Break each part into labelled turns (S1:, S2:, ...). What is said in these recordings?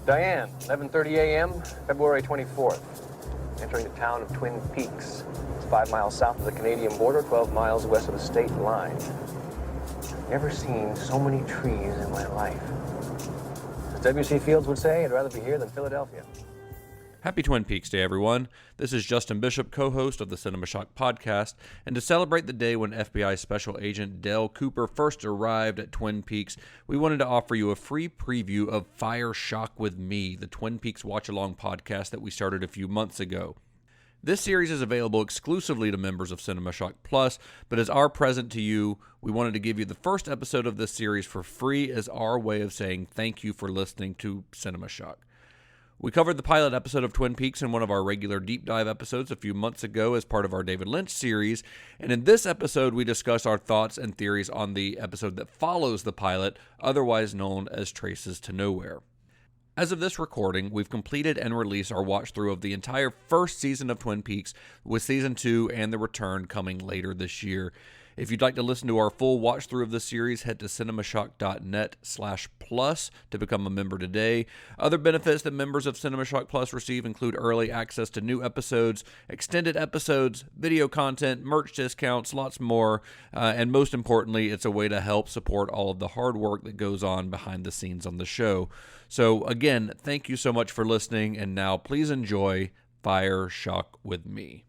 S1: Diane, 11:30 a.m., February 24th. Entering the town of Twin Peaks. It's 5 miles south of the Canadian border, 12 miles west of the state line. Never seen so many trees in my life. As W.C. Fields would say, I'd rather be here than Philadelphia.
S2: Happy Twin Peaks Day, everyone. This is Justin Bishop, co-host of the CinemaShock podcast, and to celebrate the day when FBI Special Agent Dale Cooper first arrived at Twin Peaks, we wanted to offer you a free preview of Fire Shock with Me, the Twin Peaks watch-along podcast that we started a few months ago. This series is available exclusively to members of CinemaShock Plus, but as our present to you, we wanted to give you the first episode of this series for free as our way of saying thank you for listening to CinemaShock. We covered the pilot episode of Twin Peaks in one of our regular deep dive episodes a few months ago as part of our David Lynch series, and in this episode we discuss our thoughts and theories on the episode that follows the pilot, otherwise known as Traces to Nowhere. As of this recording, we've completed and released our watch-through of the entire first season of Twin Peaks, with Season 2 and The Return coming later this year. If you'd like to listen to our full watch-through of the series, head to cinemashock.net/plus to become a member today. Other benefits that members of CinemaShock Plus receive include early access to new episodes, extended episodes, video content, merch discounts, lots more, and most importantly, it's a way to help support all of the hard work that goes on behind the scenes on the show. So again, thank you so much for listening, and now please enjoy Fire Shock with Me.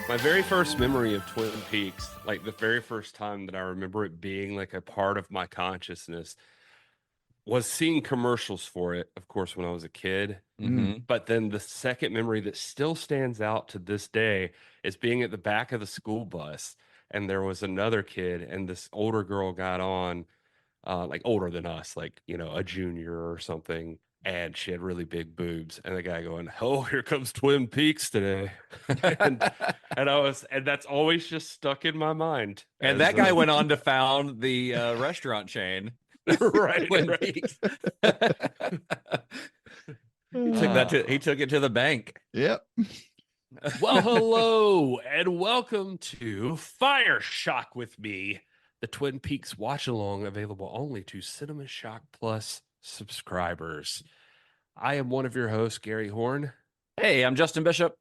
S3: My very first memory of Twin Peaks, like the very first time that I remember it being like a part of my consciousness, was seeing commercials for it, of course, when I was a kid.
S2: Mm-hmm.
S3: But then the second memory that still stands out to this day is being at the back of the school bus, and there was another kid, and this older girl got on, like older than us, like, you know, a junior or something. And she had really big boobs, and the guy going, "Oh, here comes Twin Peaks today," and that's always just stuck in my mind.
S2: And that guy went on to found the restaurant chain,
S3: right?
S2: Twin Peaks. He took it to the bank.
S4: Yep.
S3: Well, hello, and welcome to Fire Shock with Me, the Twin Peaks watch along, available only to CinemaShock Plus subscribers. I am one of your hosts, Gary Horn.
S2: Hey, I'm Justin Bishop.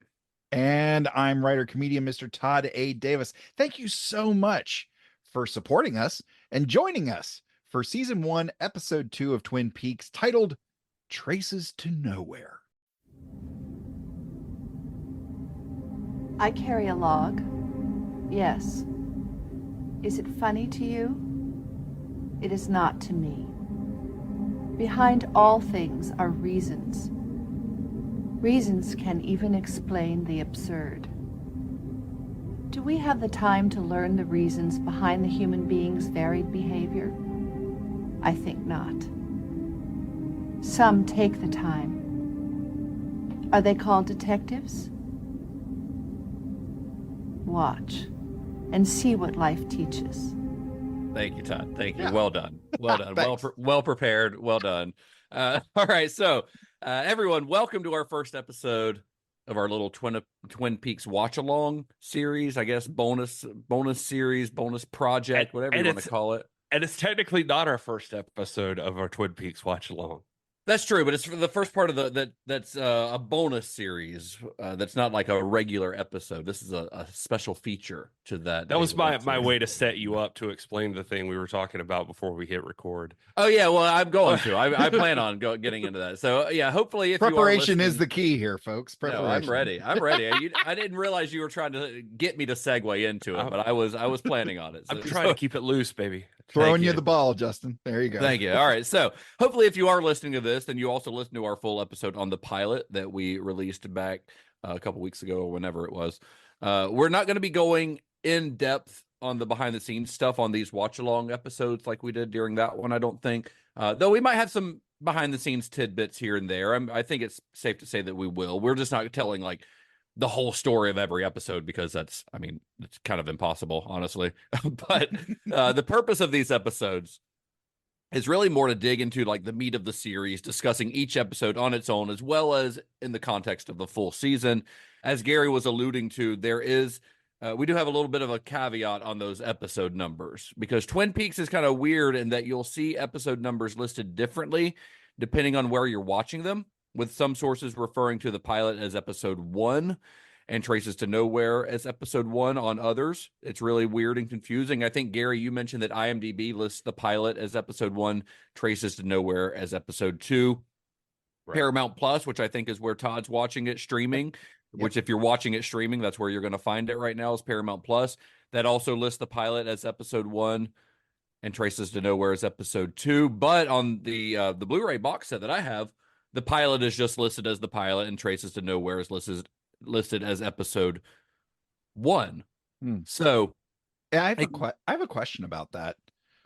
S4: And I'm writer-comedian Mr. Todd A. Davis. Thank you so much for supporting us and joining us for Season 1, Episode 2 of Twin Peaks, titled Traces to Nowhere.
S5: I carry a log. Yes. Is it funny to you? It is not to me. Behind all things are reasons. Reasons can even explain the absurd. Do we have the time to learn the reasons behind the human being's varied behavior? I think not. Some take the time. Are they called detectives? Watch and see what life teaches.
S2: Thank you, Todd. Thank you.
S4: Yeah.
S2: Well done. Well done. Well prepared. Well done. All right. So, everyone, welcome to our first episode of our little Twin Peaks watch along series. I guess bonus series, bonus project, whatever you want to call it.
S3: And it's technically not our first episode of our Twin Peaks watch along.
S2: That's true, but it's for the first part of that's a bonus series. That's not like a regular episode. This is a special feature to that.
S3: That was my way to set you up to explain the thing we were talking about before we hit record.
S2: Oh yeah, well I'm going to. I plan on getting into that. So yeah, hopefully if
S4: Preparation
S2: you are
S4: is the key here, folks.
S2: No, I'm ready. I'm ready. I didn't realize you were trying to get me to segue into it, but I was planning on it.
S3: I'm trying to keep it loose, baby.
S4: Throwing you the ball, Justin. There you go.
S2: Thank you. All right. So hopefully if you are listening to this, then you also listen to our full episode on the pilot that we released back a couple weeks ago or whenever it was. We're not going to be going in depth on the behind the scenes stuff on these watch along episodes like we did during that one, I don't think. Though we might have some behind the scenes tidbits here and there. I think it's safe to say that we will. We're just not telling like the whole story of every episode, because that's, I mean, it's kind of impossible, honestly. But the purpose of these episodes is really more to dig into like the meat of the series, discussing each episode on its own, as well as in the context of the full season. As Gary was alluding to, there is, we do have a little bit of a caveat on those episode numbers, because Twin Peaks is kind of weird in that you'll see episode numbers listed differently depending on where you're watching them, with some sources referring to the pilot as episode 1 and Traces to Nowhere as episode 1 on others. It's really weird and confusing. I think, Gary, you mentioned that IMDb lists the pilot as episode 1, Traces to Nowhere as episode 2. Right. Paramount Plus, which I think is where Todd's watching it streaming, which if you're watching it streaming, that's where you're going to find it right now, is Paramount Plus. That also lists the pilot as episode 1 and Traces to Nowhere as episode 2. But on the Blu-ray box set that I have, the pilot is just listed as the pilot, and Traces to Nowhere is listed as episode 1. So
S4: yeah, I have a question about that.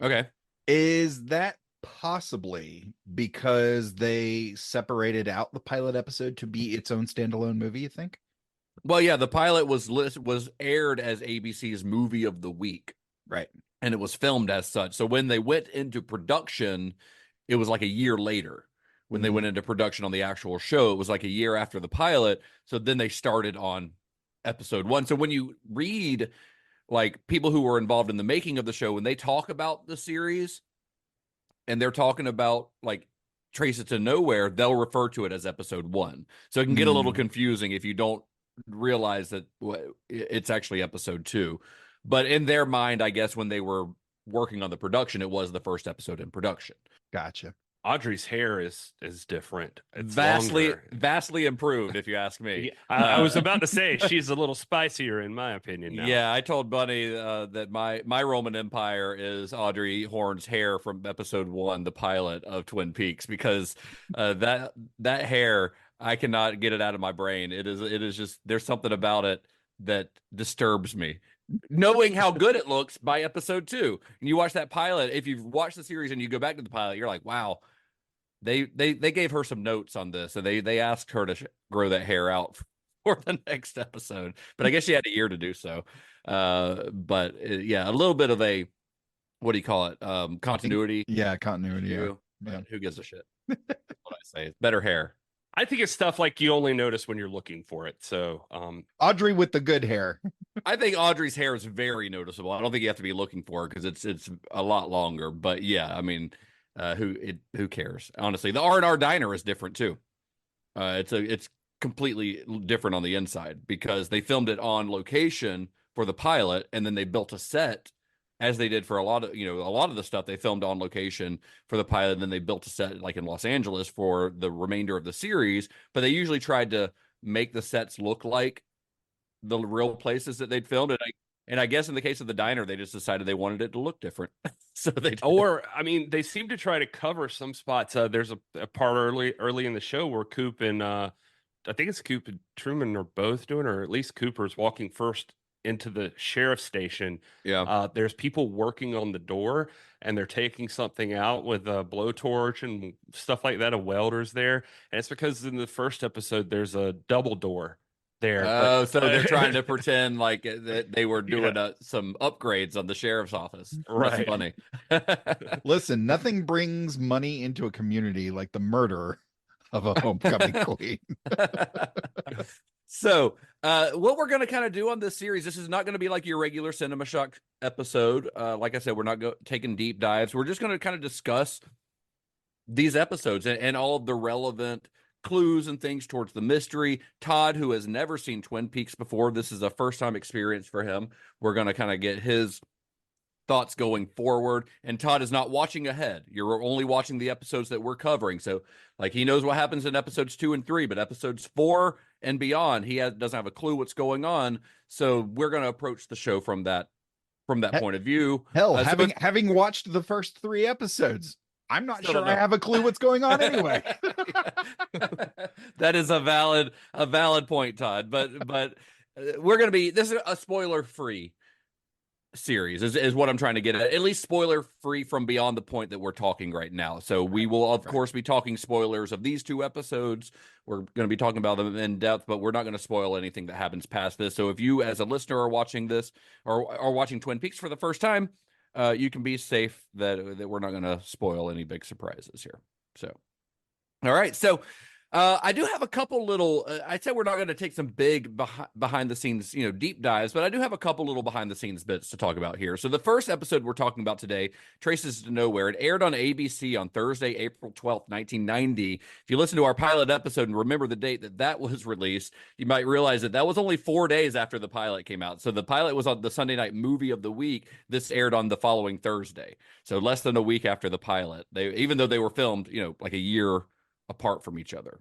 S2: Okay.
S4: Is that possibly because they separated out the pilot episode to be its own standalone movie, you think?
S2: Well, yeah, the pilot was aired as ABC's movie of the week.
S4: Right.
S2: And it was filmed as such. So when they went into production, it was like a year later. When they went into production on the actual show, it was like a year after the pilot. So then they started on episode 1. So when you read like people who were involved in the making of the show, when they talk about the series and they're talking about like Traces to Nowhere, they'll refer to it as episode 1. So it can get a little confusing if you don't realize that it's actually episode 2. But in their mind, I guess when they were working on the production, it was the first episode in production.
S4: Gotcha.
S3: Audrey's hair is different. It's
S2: vastly improved, if you ask me.
S3: I was about to say she's a little spicier, in my opinion. Now.
S2: Yeah, I told Bunny that my Roman Empire is Audrey Horne's hair from episode 1, the pilot of Twin Peaks, because that hair, I cannot get it out of my brain. It is just, there's something about it that disturbs me. Knowing how good it looks by episode 2, and you watch that pilot, if you've watched the series and you go back to the pilot, you're like, wow, they gave her some notes on this, and they asked her to grow that hair out for the next episode, but I guess she had a year to do so. But yeah, a little bit of a, what do you call it, continuity.
S4: Yeah, continuity.
S2: Yeah. Who gives a shit? That's what I say. Better hair.
S3: I think it's stuff like you only notice when you're looking for it. So
S4: Audrey with the good hair.
S2: I think Audrey's hair is very noticeable. I don't think you have to be looking for it because it's a lot longer. But yeah, I mean, who cares? Honestly, the R&R diner is different too. It's completely different on the inside because they filmed it on location for the pilot, and then they built a set, as they did for a lot of the stuff they filmed on location for the pilot. And then they built a set like in Los Angeles for the remainder of the series. But they usually tried to make the sets look like the real places that they'd filmed it. And I guess in the case of the diner, they just decided they wanted it to look different. So they
S3: they seem to try to cover some spots. There's a part early in the show where Coop and I think it's Coop and Truman are both doing, or at least Cooper's walking first into the sheriff's station.
S2: Yeah.
S3: There's people working on the door, and they're taking something out with a blowtorch and stuff like that. A welder's there, and it's because in the first episode there's a double door there.
S2: Oh, so they're trying to pretend like that they were doing some upgrades on the sheriff's office.
S3: Right.
S2: That's funny.
S4: Listen, nothing brings money into a community like the murder of a homecoming queen.
S2: So what we're going to kind of do on this series, this is not going to be like your regular CinemaShock episode. Like I said, we're not taking deep dives. We're just going to kind of discuss these episodes and all of the relevant clues and things towards the mystery. Todd, who has never seen Twin Peaks before, this is a first-time experience for him. We're going to kind of get his thoughts going forward. And Todd is not watching ahead. You're only watching the episodes that we're covering. So, like, he knows what happens in episodes 2 and 3, but episodes 4 and beyond, he doesn't have a clue what's going on. So we're going to approach the show from that point of view.
S4: Hell, having watched the first 3 episodes, I'm not sure I have a clue what's going on anyway.
S2: That is a valid point, Todd. But we're going to be, this is a spoiler free series is what I'm trying to get at least spoiler free from beyond the point that we're talking right now. So we will of course be talking spoilers of these 2 episodes. We're going to be talking about them in depth, but we're not going to spoil anything that happens past this. So if you as a listener are watching this or are watching Twin Peaks for the first time, you can be safe that we're not going to spoil any big surprises here. So all right, so I do have a couple little. I'd say we're not going to take some big behind the scenes, deep dives, but I do have a couple little behind the scenes bits to talk about here. So the first episode we're talking about today, Traces to Nowhere. It aired on ABC on Thursday, April 12th, 1990. If you listen to our pilot episode and remember the date that was released, you might realize that was only 4 days after the pilot came out. So the pilot was on the Sunday night movie of the week. This aired on the following Thursday, so less than a week after the pilot. Even though they were filmed, like a year apart from each other.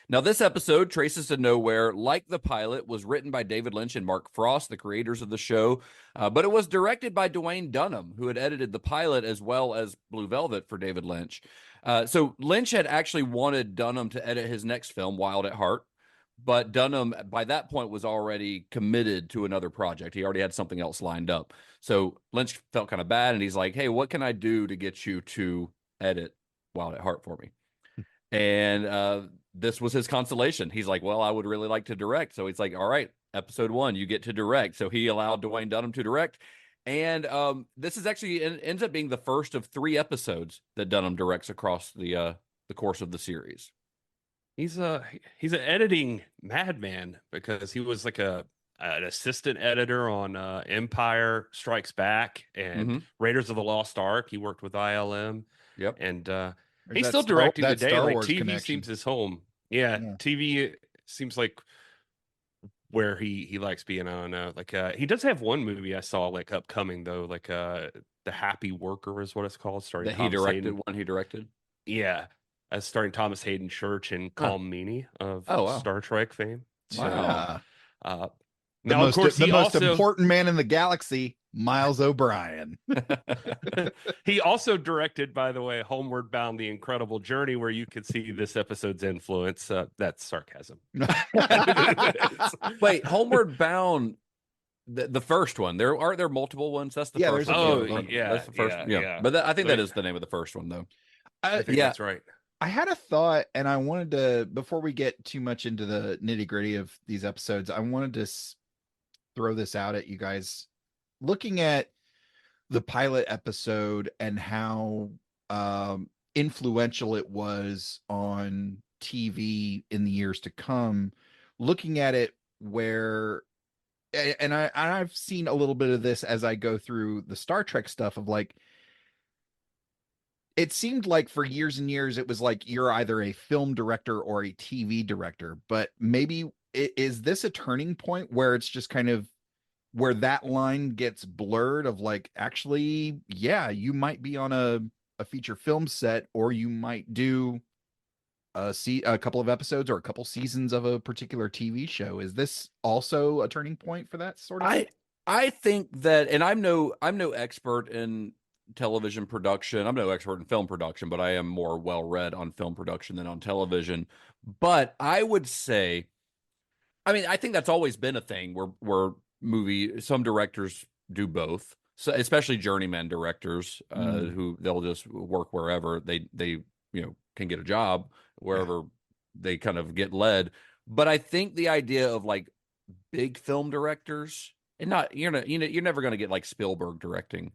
S2: Now, this episode, Traces to Nowhere, like the pilot, was written by David Lynch and Mark Frost, the creators of the show, but it was directed by Dwayne Dunham, who had edited the pilot as well as Blue Velvet for David Lynch. So Lynch had actually wanted Dunham to edit his next film, Wild at Heart, but Dunham, by that point, was already committed to another project. He already had something else lined up. So Lynch felt kind of bad, and he's like, hey, what can I do to get you to edit Wild at Heart for me? And this was his consolation. He's like, well, I would really like to direct. So he's like, all right, episode 1, you get to direct. So he allowed Dwayne Dunham to direct. And this is actually ends up being the first of 3 episodes that Dunham directs across the course of the series.
S3: He's an editing madman because he was like an assistant editor on Empire Strikes Back and Raiders of the Lost Ark. He worked with ILM.
S2: Yep.
S3: And he's still directing today.
S4: Star
S3: Like
S4: Wars
S3: TV
S4: connection.
S3: seems his home. Yeah, TV seems like where he likes being. I don't know. Like he does have one movie I saw like upcoming though, like The Happy Worker is what it's called. Starring
S2: He directed.
S3: Yeah, as starring Thomas Hayden Church and Colm Meaney of Star Trek fame.
S4: Wow.
S3: Now, of course,
S4: the
S3: he
S4: most
S3: also
S4: important man in the galaxy, Miles O'Brien.
S3: he also directed, by the way, Homeward Bound: The Incredible Journey, where you can see this episode's influence. That's sarcasm.
S2: Wait, Homeward Bound, the first one. Are there multiple ones? That's the first one. That's the first. Yeah. But I think that is the name of the first one, though.
S3: I think that's right.
S4: I had a thought, and I wanted to, before we get too much into the nitty gritty of these episodes, I wanted to throw this out at you guys. Looking at the pilot episode and how influential it was on TV in the years to come, looking at it where, and I've seen a little bit of this as I go through the Star Trek stuff of like, it seemed like for years and years, it was like you're either a film director or a TV director, but maybe is this a turning point where it's just kind of where that line gets blurred of like, actually, yeah, you might be on a feature film set, or you might do a couple of episodes or a couple seasons of a particular TV show. Is this also a turning point for that sort of thing?
S2: I think that, and I'm no expert in television production. I'm no expert in film production, but I am more well-read on film production than on television. But I would say, I mean, I think that's always been a thing where some directors do both. So especially journeyman directors who they'll just work wherever they can get a job wherever they kind of get led. But I think the idea of like big film directors, and you're never going to get like Spielberg directing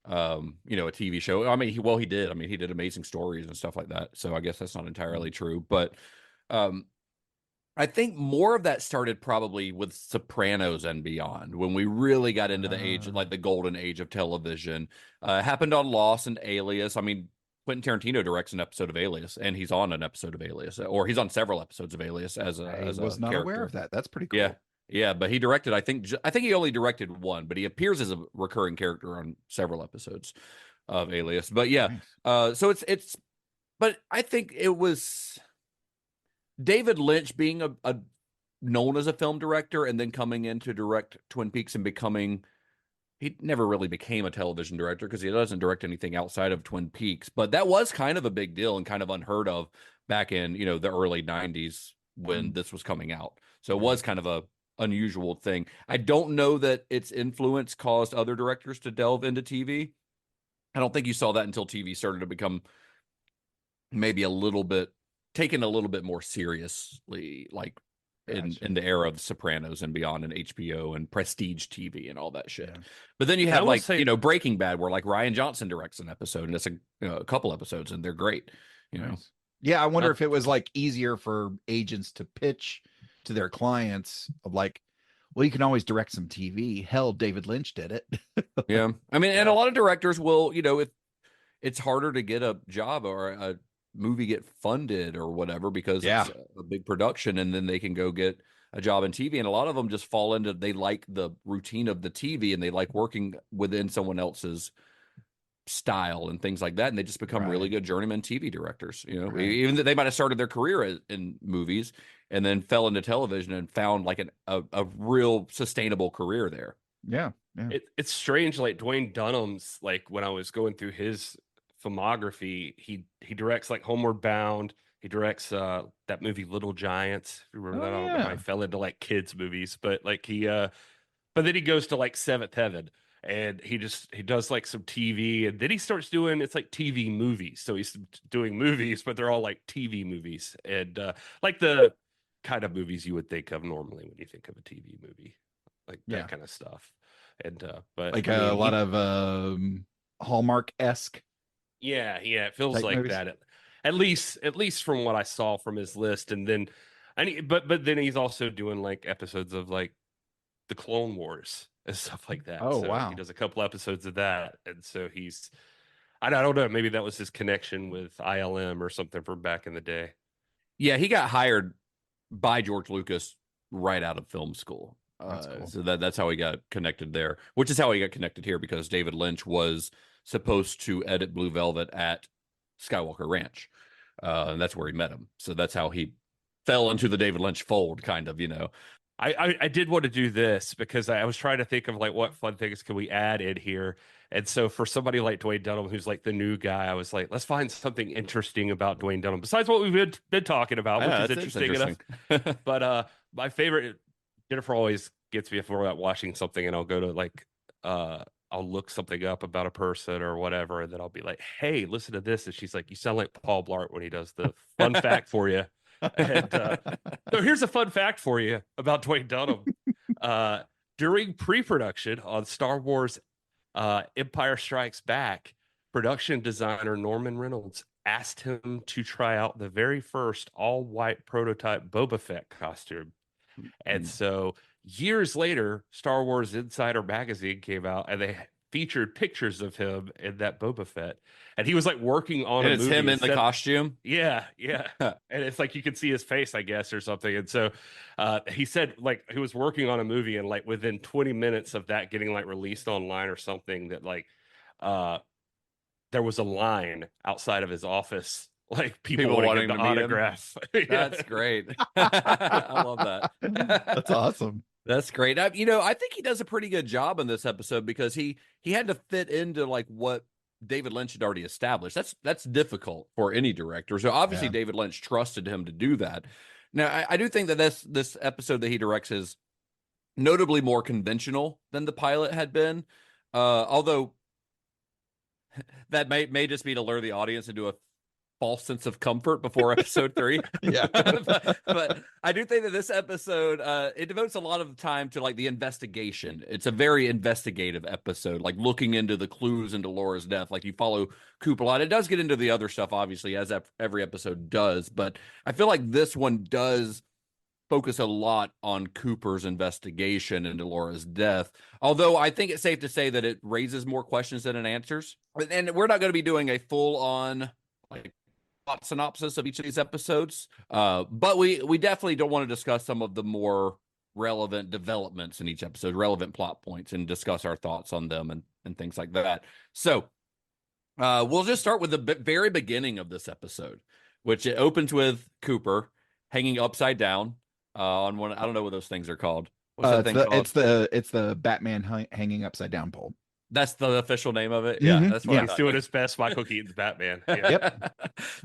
S2: a TV show. I mean, he did. I mean, he did Amazing Stories and stuff like that. So I guess that's not entirely true, but I think more of that started probably with Sopranos and beyond, when we really got into the age, like the golden age of television. Happened on Lost and Alias. I mean, Quentin Tarantino directs an episode of Alias, and he's on an episode of Alias, or he's on several episodes of Alias as a
S4: was not
S2: character.
S4: aware of that. That's pretty cool.
S2: Yeah, but he directed. I think he only directed one, but he appears as a recurring character on several episodes of Alias. But yeah, nice. So it's. But I think it was David Lynch being a known as a film director, and then coming in to direct Twin Peaks and becoming. He never really became a television director because he doesn't direct anything outside of Twin Peaks. But that was kind of a big deal and kind of unheard of back in the early 90s when this was coming out. So it was kind of unusual thing. I don't know that its influence caused other directors to delve into TV. I don't think you saw that until TV started to become maybe a little bit taken a little bit more seriously, like in the era of Sopranos and beyond, and HBO and prestige TV and all that shit.
S4: Yeah.
S2: But then you
S3: And I
S2: have
S3: will
S2: like
S3: say-
S2: Breaking Bad, where like Ryan Johnson directs an episode, and it's a couple episodes, and they're great.
S4: Nice. Yeah, I wonder
S2: Uh,
S4: if it was like easier for agents to pitch to their clients of like, well, you can always direct some TV. Hell, David Lynch did it.
S2: Yeah, I mean, and
S4: Yeah.
S2: a lot of directors will, if it's harder to get a job or a movie get funded or whatever because
S4: Yeah.
S2: it's a big production, and then they can go get a job in TV. And a lot of them just fall into, they like the routine of the TV and they like working within someone else's style and things like that, and they just become really
S4: Right.
S2: good journeyman TV directors.
S4: Right.
S2: Even that they might have started their career in movies and then fell into television and found like a real sustainable career there.
S4: Yeah. Yeah.
S3: It's strange, like Dwayne Dunham's, like when I was going through his filmography, he directs like Homeward Bound. He directs that movie Little Giants. If you remember
S4: Oh,
S3: that? I don't know how
S4: yeah.
S3: he fell into like kids movies, but like but then he goes to like Seventh Heaven, and he does like some TV, and then he starts doing, it's like TV movies. So he's doing movies, but they're all like TV movies, and like the kind of movies you would think of normally when you think of a TV movie, like
S4: Yeah.
S3: that kind of stuff. And but
S4: Like
S3: I
S4: a
S3: mean,
S4: lot of Hallmark-esque.
S3: yeah, it feels
S4: type
S3: like
S4: movies.
S3: that. At least from what I saw from his list. And then but then he's also doing like episodes of like the Clone Wars and stuff like that.
S4: Oh,
S3: So
S4: wow.
S3: he does a couple episodes of that. And so I don't know, maybe that was his connection with ILM or something from back in the day.
S2: Yeah, he got hired by George Lucas right out of film school.
S4: That's cool.
S2: So that's how he got connected there, which is how he got connected here, because David Lynch was supposed to edit Blue Velvet at Skywalker Ranch. And that's where he met him. So that's how he fell into the David Lynch fold, kind of,
S3: I did want to do this because I was trying to think of like what fun things can we add in here. And so for somebody like Dwayne Dunham, who's like the new guy, I was like, let's find something interesting about Dwayne Dunham besides what we've been talking about,
S2: Yeah,
S3: which is
S2: that's
S3: interesting enough. But my favorite, Jennifer always gets me if we're out watching something, and I'll go to like I'll look something up about a person or whatever, and then I'll be like, hey, listen to this. And she's like, you sound like Paul Blart when he does the fun fact for you. And so here's a fun fact for you about Dwayne Dunham. During pre-production on Star Wars Empire Strikes Back, production designer Norman Reynolds asked him to try out the very first all-white prototype Boba Fett costume. And so years later, Star Wars Insider magazine came out, and they featured pictures of him in that Boba Fett. And he was like working on
S2: And
S3: a
S2: it's
S3: movie
S2: him in the
S3: instead-
S2: costume.
S3: Yeah. And it's like you can see his face, I guess, or something. And so he said like he was working on a movie, and like within 20 minutes of that getting like released online or something, that like there was a line outside of his office, like people wanting him to
S2: meet him.
S3: autograph.
S2: That's great. I love that.
S4: That's awesome.
S2: That's great. I think he does a pretty good job in this episode, because he had to fit into like what David Lynch had already established. That's difficult for any director. So obviously
S4: Yeah.
S2: David Lynch trusted him to do that. Now, I do think that this episode that he directs is notably more conventional than the pilot had been. Although that may just be to lure the audience into a false sense of comfort before episode 3.
S4: Yeah.
S2: but I do think that this episode it devotes a lot of time to like the investigation. It's a very investigative episode, like looking into the clues into Laura's death. Like you follow Cooper a lot. It does get into the other stuff, obviously, as every episode does, but I feel like this one does focus a lot on Cooper's investigation into Laura's death. Although I think it's safe to say that it raises more questions than it answers. And we're not going to be doing a full on like plot synopsis of each of these episodes, but we definitely don't want to discuss some of the more relevant developments in each episode, relevant plot points, and discuss our thoughts on them and things like that. So we'll just start with the very beginning of this episode, which it opens with Cooper hanging upside down on one. I don't know what those things are called. What's that thing called?
S4: It's the Batman hanging upside down pole.
S2: That's the official name of it. Yeah,
S4: Mhm.
S2: that's what
S4: Yeah.
S2: I
S3: He's
S2: thought.
S3: doing his best Michael Keaton's Batman. Yeah.
S4: Yep.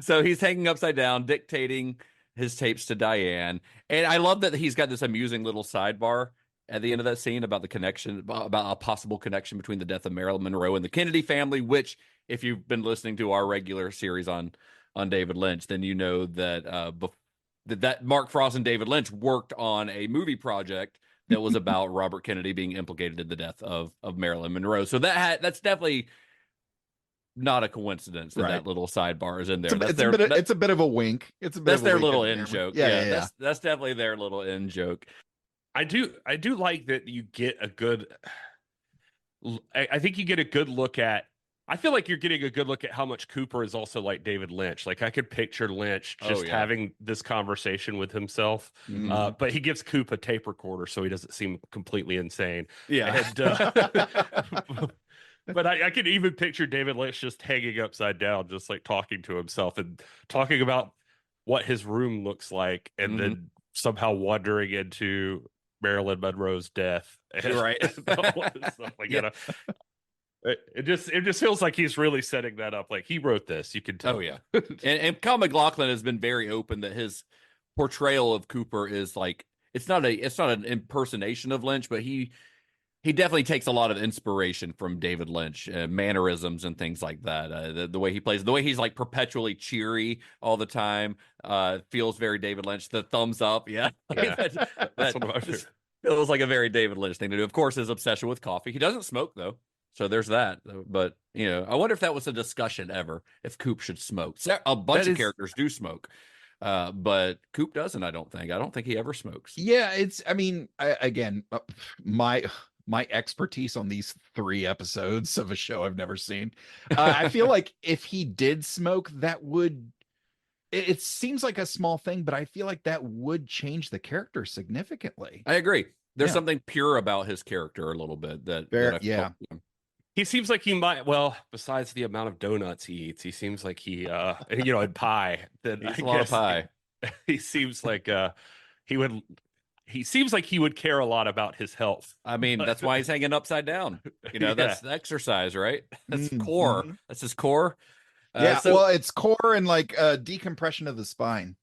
S2: So he's hanging upside down, dictating his tapes to Diane. And I love that he's got this amusing little sidebar at the end of that scene about the connection, about a possible connection between the death of Marilyn Monroe and the Kennedy family, which, if you've been listening to our regular series on David Lynch, then you know that that Mark Frost and David Lynch worked on a movie project that was about Robert Kennedy being implicated in the death of Marilyn Monroe. So that's definitely not a coincidence that that little sidebar is in there.
S4: It's a bit of a wink.
S2: That's their little in joke.
S4: Yeah.
S2: That's definitely their little in joke.
S3: I do like that you get a good. I think you get a good look at. I feel like you're getting a good look at how much Cooper is also like David Lynch. Like I could picture Lynch just having this conversation with himself, but he gives Coop a tape recorder so he doesn't seem completely insane.
S2: Yeah.
S3: And, but I could even picture David Lynch just hanging upside down, just like talking to himself and talking about what his room looks like, and then somehow wandering into Marilyn Monroe's death.
S2: Right.
S3: Stuff like that. It just feels like he's really setting that up. Like he wrote this, you can tell.
S2: Oh yeah. and Kyle MacLachlan has been very open that his portrayal of Cooper is like it's not an impersonation of Lynch, but he definitely takes a lot of inspiration from David Lynch, mannerisms and things like that. The way he plays, the way he's like perpetually cheery all the time, feels very David Lynch. The thumbs up, yeah.
S3: That's one of my favorites.
S2: Feels like a very David Lynch thing to do. Of course, his obsession with coffee. He doesn't smoke though. So there's that, but I wonder if that was a discussion ever, if Coop should smoke. A bunch of characters do smoke, but Coop doesn't. I don't think he ever smokes.
S4: Yeah, again, my expertise on these 3 episodes of a show I've never seen. I feel like if he did smoke, that would. It seems like a small thing, but I feel like that would change the character significantly.
S2: I agree. There's something pure about his character a little bit that
S3: He seems like he might, besides the amount of donuts he eats, he seems like he, and pie. Then
S2: a lot of pie.
S3: He seems like he seems like he would care a lot about his health.
S2: I mean, that's why he's hanging upside down. That's exercise, right? That's core. That's his core.
S4: It's core and like decompression of the spine.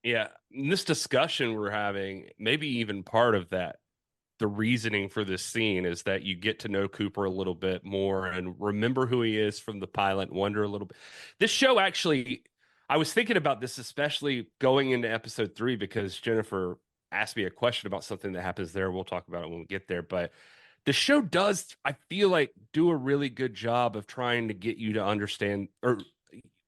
S3: Yeah. In this discussion we're having, maybe even part of that, the reasoning for this scene is that you get to know Cooper a little bit more and remember who he is from the pilot, wonder a little bit. This show actually, I was thinking about this, especially going into episode 3, because Jennifer asked me a question about something that happens there. We'll talk about it when we get there. But the show does, I feel like, do a really good job of trying to get you to understand or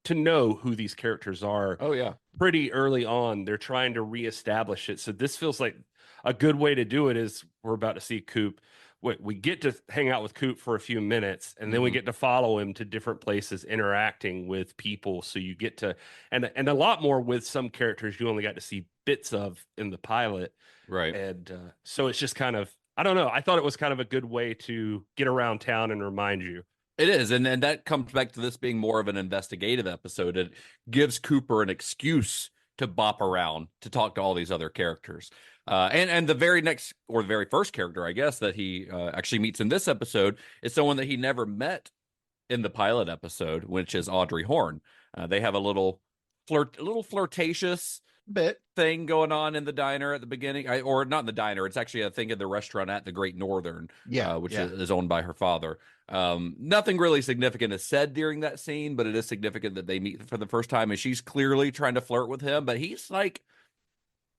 S3: to know who these characters are.
S2: Oh, yeah.
S3: Pretty early on, they're trying to reestablish it. So this feels like a good way to do it is we're about to see Coop. We get to hang out with Coop for a few minutes, and then we get to follow him to different places, interacting with people. So you get to, and a lot more with some characters you only got to see bits of in the pilot.
S2: Right.
S3: And so it's just kind of, I don't know. I thought it was kind of a good way to get around town and remind you.
S2: It is. And that comes back to this being more of an investigative episode. It gives Cooper an excuse to bop around, to talk to all these other characters. And the very next, or the very first character, I guess, that he actually meets in this episode is someone that he never met in the pilot episode, which is Audrey Horne. They have a little flirtatious
S4: bit
S2: thing going on in the diner at the beginning, or not in the diner. It's actually a thing at the restaurant at the Great Northern, which is owned by her father. Nothing really significant is said during that scene, but it is significant that they meet for the first time, and she's clearly trying to flirt with him, but he's like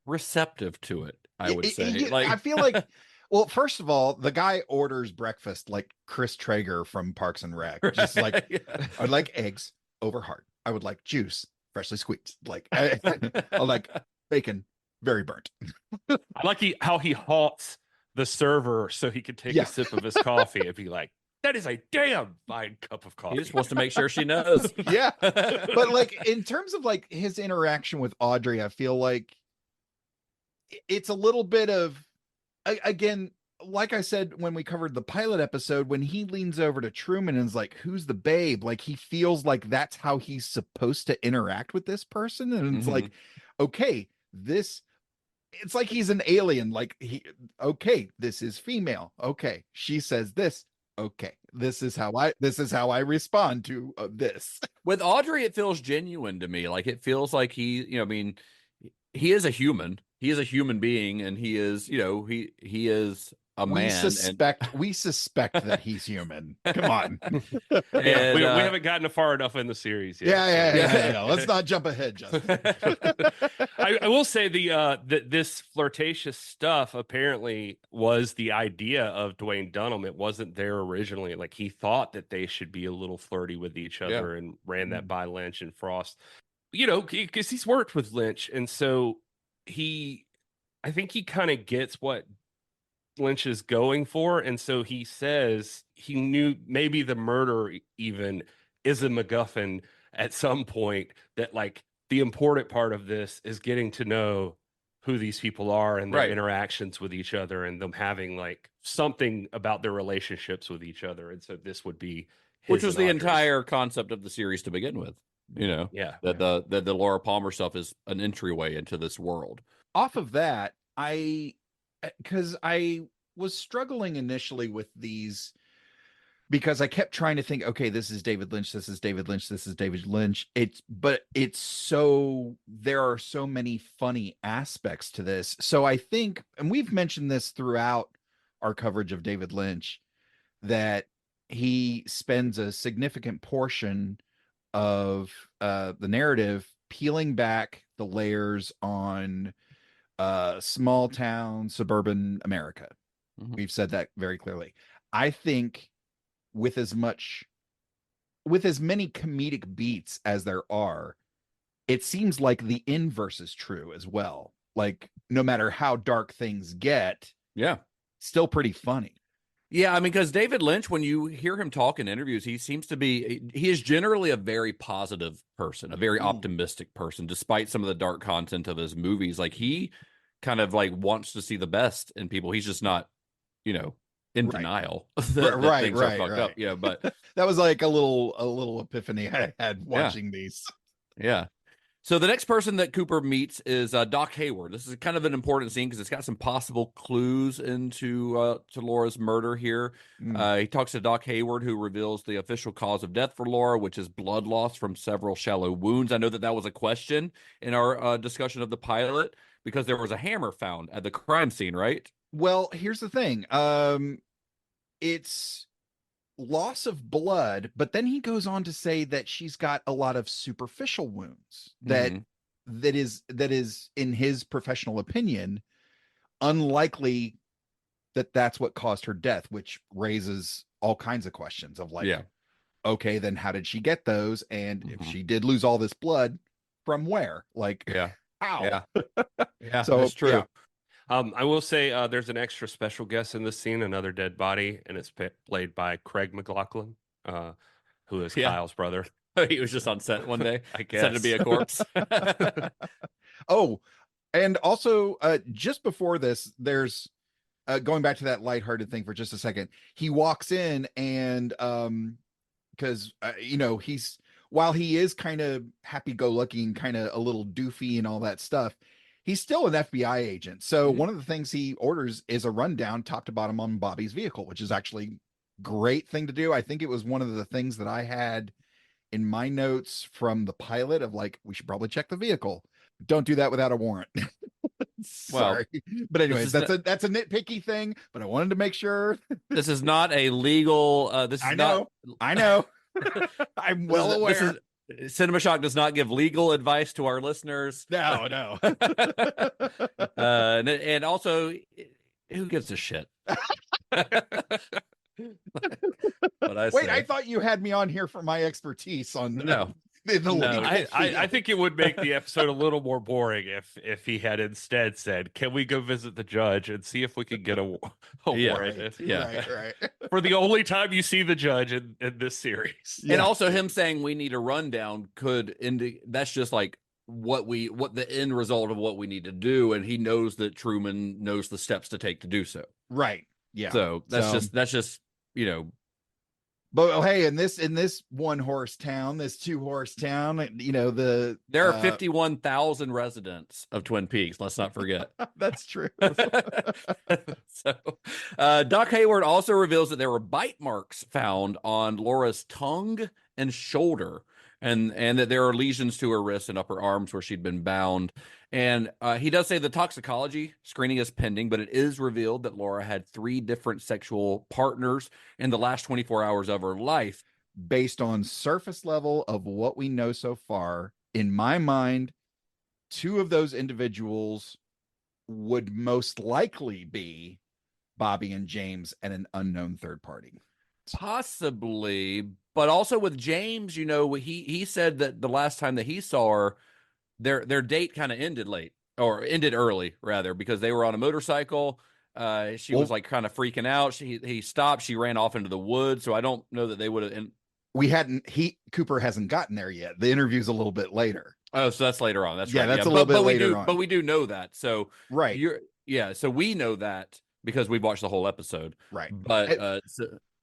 S2: receptive to it, I would say.
S4: I feel like, well, first of all, the guy orders breakfast like Chris Traeger from Parks and Rec, just like I'd like eggs over hard. I would like juice freshly squeezed. Like I like bacon very burnt.
S3: I like how he halts the server so he could take a sip of his coffee and be like, that is a damn fine cup of coffee.
S2: He just wants to make sure she knows.
S4: Yeah. But like in terms of like his interaction with Audrey, I feel like it's a little bit of, again, like I said, when we covered the pilot episode, when he leans over to Truman and is like, who's the babe? Like he feels like that's how he's supposed to interact with this person. And it's like, okay, it's like he's an alien. Like this is female. Okay. She says this. Okay. This is how I respond to this.
S2: With Audrey, it feels genuine to me. Like it feels like he, he is a human. He is a human being, and he is, you know, he is a man.
S4: We suspect that he's human. Come on.
S3: Yeah, we
S2: and
S3: haven't gotten far enough in the series yet.
S4: Yeah. Let's not jump ahead, Justin.
S3: I will say this flirtatious stuff apparently was the idea of Dwayne Dunham. It wasn't there originally. Like, he thought that they should be a little flirty with each other and ran that by Lynch and Frost. You know, because he's worked with Lynch, and so I think he kind of gets what Lynch is going for, and so he says he knew maybe the murder even is a MacGuffin at some point, that like the important part of this is getting to know who these people are and their interactions with each other, and them having like something about their relationships with each other. And so this would be
S2: which was the
S3: Audrey's
S2: entire concept of the series to begin with. You know, that the Laura Palmer stuff is an entryway into this world.
S4: Off of that, because I was struggling initially with these, because I kept trying to think, okay, this is David Lynch, this is David Lynch, this is David Lynch. There are so many funny aspects to this. So I think, and we've mentioned this throughout our coverage of David Lynch, that he spends a significant portion of the narrative peeling back the layers on small town suburban America. We've said that very clearly. I think with as many comedic beats as there are, it seems like the inverse is true as well. Like, no matter how dark things get, still pretty funny.
S2: Yeah, I mean, because David Lynch, when you hear him talk in interviews, he is generally a very positive person, a very optimistic person, despite some of the dark content of his movies. Like, he kind of like wants to see the best in people. He's just not, you know, in denial that things are fucked up. Yeah, but
S4: that was like a little epiphany I had watching these.
S2: Yeah. So the next person that Cooper meets is Doc Hayward. This is kind of an important scene because it's got some possible clues into to Laura's murder here. He talks to Doc Hayward, who reveals the official cause of death for Laura, which is blood loss from several shallow wounds. I know that was a question in our discussion of the pilot, because there was a hammer found at the crime scene, right?
S4: Well, here's the thing. It's loss of blood, but then he goes on to say that she's got a lot of superficial wounds that is in his professional opinion unlikely that that's what caused her death, which raises all kinds of questions of like, okay, then how did she get those? And if she did lose all this blood, from where? Like, how?
S2: Yeah,
S4: so
S2: that's true.
S3: I will say there's an extra special guest in this scene, another dead body, and it's played by Craig McLachlan, who is Kyle's brother.
S2: He was just on set one day,
S3: I guess.
S2: said to be a corpse.
S4: Oh, and also just before this, there's going back to that lighthearted thing for just a second. He walks in and because you know, while he is kind of happy-go-lucky and kind of a little doofy and all that stuff, he's still an FBI agent. So one of the things he orders is a rundown top to bottom on Bobby's vehicle, which is actually great thing to do. I think it was one of the things that I had in my notes from the pilot of like, we should probably check the vehicle. Don't do that without a warrant. Sorry. But anyways, that's a nitpicky thing, but I wanted to make sure.
S2: This is not a legal
S4: I know. I'm well aware.
S2: CinemaShock does not give legal advice to our listeners.
S4: No.
S2: And also, who gives a shit? I thought
S4: you had me on here for my expertise on
S2: no.
S3: I think it would make the episode a little more boring if he had instead said, "Can we go visit the judge and see if we can get a warrant?"
S4: Right.
S3: For the only time you see the judge in this series,
S2: and also him saying we need a rundown could indicate that's just like what the end result of what we need to do, and he knows that Truman knows the steps to take to do so.
S4: Right. Yeah.
S2: So that's just you know.
S4: But hey, in this 1-horse town, this 2-horse town, you know,
S2: there are 51,000 residents of Twin Peaks. Let's not forget.
S4: That's true.
S2: So, Doc Hayward also reveals that there were bite marks found on Laura's tongue and shoulder, and that there are lesions to her wrists and upper arms where she'd been bound. And he does say the toxicology screening is pending, but it is revealed that Laura had 3 different sexual partners in the last 24 hours of her life.
S4: Based on surface level of what we know so far, in my mind, 2 of those individuals would most likely be Bobby and James and an unknown third party.
S2: Possibly, but also with James, he said that the last time that he saw her, their date kind of ended late, or ended early rather, because they were on a motorcycle. She was like kind of freaking out. He stopped. She ran off into the woods. So I don't know that they would have.
S4: Cooper hasn't gotten there yet. The interview's a little bit later.
S2: Oh, so that's later on. That's right.
S4: That's a little bit later on.
S2: But we do know that. So
S4: right.
S2: So we know that because we've watched the whole episode.
S4: Right.
S2: But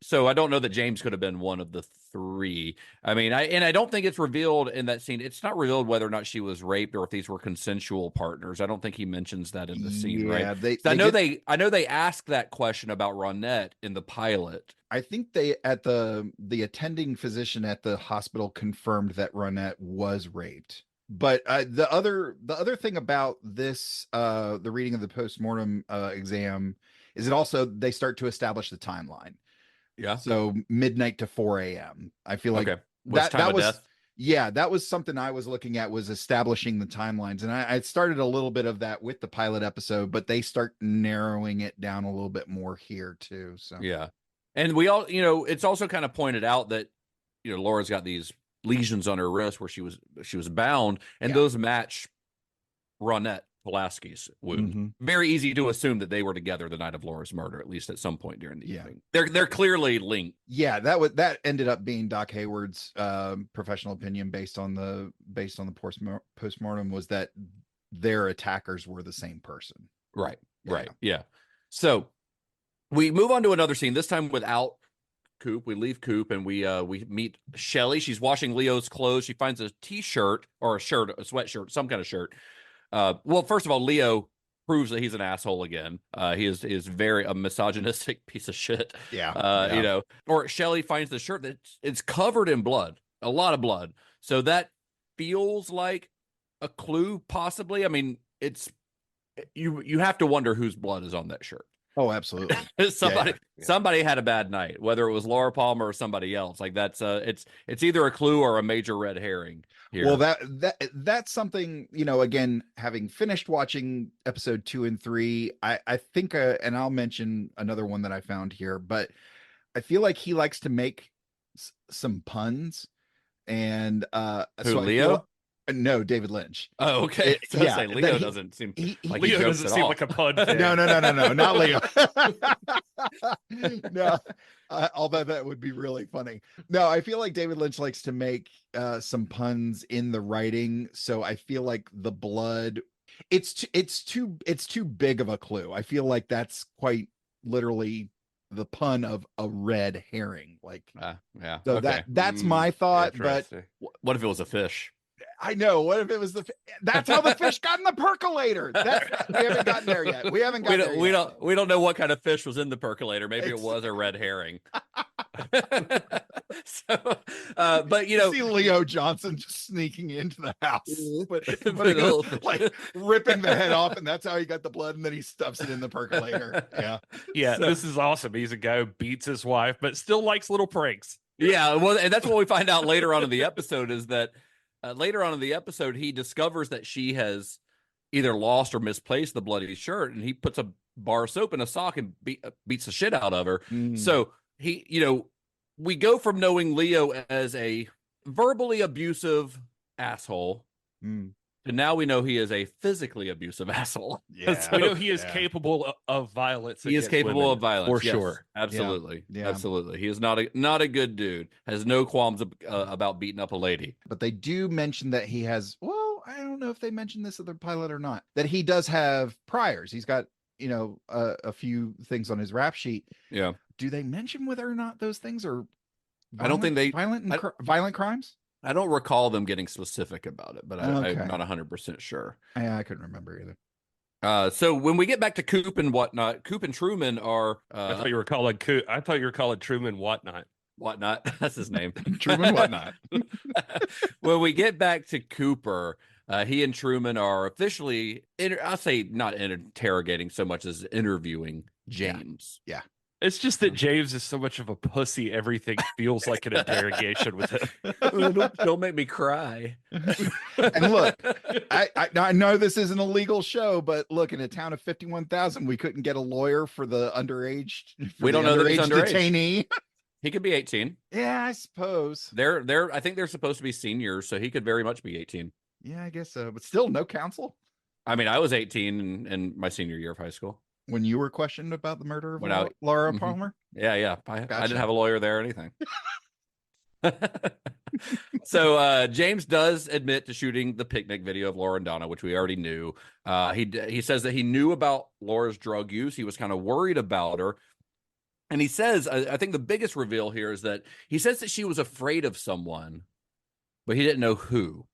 S2: so I don't know that James could have been one of the 3. I mean, I don't think it's revealed in that scene. It's not revealed whether or not she was raped or if these were consensual partners. I don't think he mentions that in the scene, right? I know they asked that question about Ronette in the pilot.
S4: I think they at the attending physician at the hospital confirmed that Ronette was raped. But the other thing about this, the reading of the postmortem exam, is it also they start to establish the timeline.
S2: Yeah.
S4: So midnight to 4 a.m. I feel like
S2: that was death?
S4: Yeah, that was something I was looking at, was establishing the timelines. And I started a little bit of that with the pilot episode, but they start narrowing it down a little bit more here too. So
S2: yeah. And we all, it's also kind of pointed out that, Laura's got these lesions on her wrist where she was bound, and those match Ronette Pulaski's wound.
S4: Mm-hmm.
S2: Very easy to assume that they were together the night of Laura's murder, at least at some point during the evening. They're clearly linked.
S4: Yeah, that ended up being Doc Hayward's professional opinion based on the postmortem, was that their attackers were the same person.
S2: Right. Right. Yeah. So we move on to another scene, this time without Coop. We leave Coop and we meet Shelly. She's washing Leo's clothes. She finds a t-shirt or a sweatshirt, some kind of shirt. Well, first of all, Leo proves that he's an asshole again. He is very a misogynistic piece of shit.
S4: Yeah.
S2: Or Shelly finds the shirt that it's covered in blood, a lot of blood. So that feels like a clue, possibly. I mean, it's you have to wonder whose blood is on that shirt.
S4: Oh, absolutely.
S2: Somebody had a bad night, whether it was Laura Palmer or somebody else. Like that's it's either a clue or a major red herring here.
S4: Well, that's something, again, having finished watching episode 2 and 3, I think, and I'll mention another one that I found here, but I feel like he likes to make some puns. And
S2: Leo?
S4: No, David Lynch.
S2: Oh, okay. Leo doesn't seem like
S3: Leo doesn't seem like a pun.
S4: No, not Leo. No, although that would be really funny. No, I feel like David Lynch likes to make some puns in the writing, so I feel like the blood, it's too big of a clue. I feel like that's quite literally the pun of a red herring. Like,
S2: yeah.
S4: So
S2: okay.
S4: that's my thought. But
S2: what if it was a fish?
S4: I know. What if it was that's how the fish got in the percolator. We haven't gotten there yet. We
S2: don't know what kind of fish was in the percolator. Maybe it was a red herring. But
S4: see Leo Johnson just sneaking into the house, like ripping the head off, and that's how he got the blood, and then he stuffs it in the percolator.
S3: Yeah. This is awesome. He's a guy who beats his wife, but still likes little pranks.
S2: Yeah, well, and that's what we find out later on in the episode is that. Later on in the episode, he discovers that she has either lost or misplaced the bloody shirt, and he puts a bar of soap in a sock and beats the shit out of her. So we go from knowing Leo as a verbally abusive asshole to now we know he is a physically abusive asshole.
S3: Yeah, we know he is capable of violence.
S2: He is capable of violence
S3: for sure.
S2: Absolutely,
S4: yeah.
S2: Absolutely. He is not a good dude. Has no qualms about beating up a lady.
S4: But they do mention that he has. Well, I don't know if they mentioned this other pilot or not. That he does have priors. He's got a few things on his rap sheet.
S2: Yeah.
S4: Do they mention whether or not those things are?
S2: I don't think they
S4: violent crimes.
S2: I don't recall them getting specific about it, but I'm not 100% sure.
S4: I couldn't remember either.
S2: So when we get back to Coop and whatnot, Coop and Truman are.
S3: I thought you were calling Truman whatnot.
S2: Whatnot. That's his name.
S4: Truman Whatnot.
S2: When we get back to Cooper, he and Truman are officially, I'll say not interrogating so much as interviewing James.
S4: Yeah.
S3: It's just that James is so much of a pussy. Everything feels like an interrogation with him.
S2: Don't make me cry.
S4: And look, I know this isn't a legal show, but look, in a town of 51,000, we couldn't get a lawyer for the underage.
S2: We don't know that he's underage.
S4: Detainee.
S2: He could be 18.
S4: Yeah, I suppose.
S2: I think they're supposed to be seniors, so he could very much be 18.
S4: Yeah, I guess so. But still, no counsel.
S2: I mean, I was 18 in my senior year of high school.
S4: When you were questioned about the murder of
S2: When
S4: Laura
S2: Mhm.
S4: Palmer?
S2: Yeah. I
S4: Gotcha.
S2: didn't have a lawyer there or anything. So James does admit to shooting the picnic video of Laura and Donna, which we already knew. He says that he knew about Laura's drug use. He was kind of worried about her. And he says, I think the biggest reveal here is that he says that she was afraid of someone, but he didn't know who.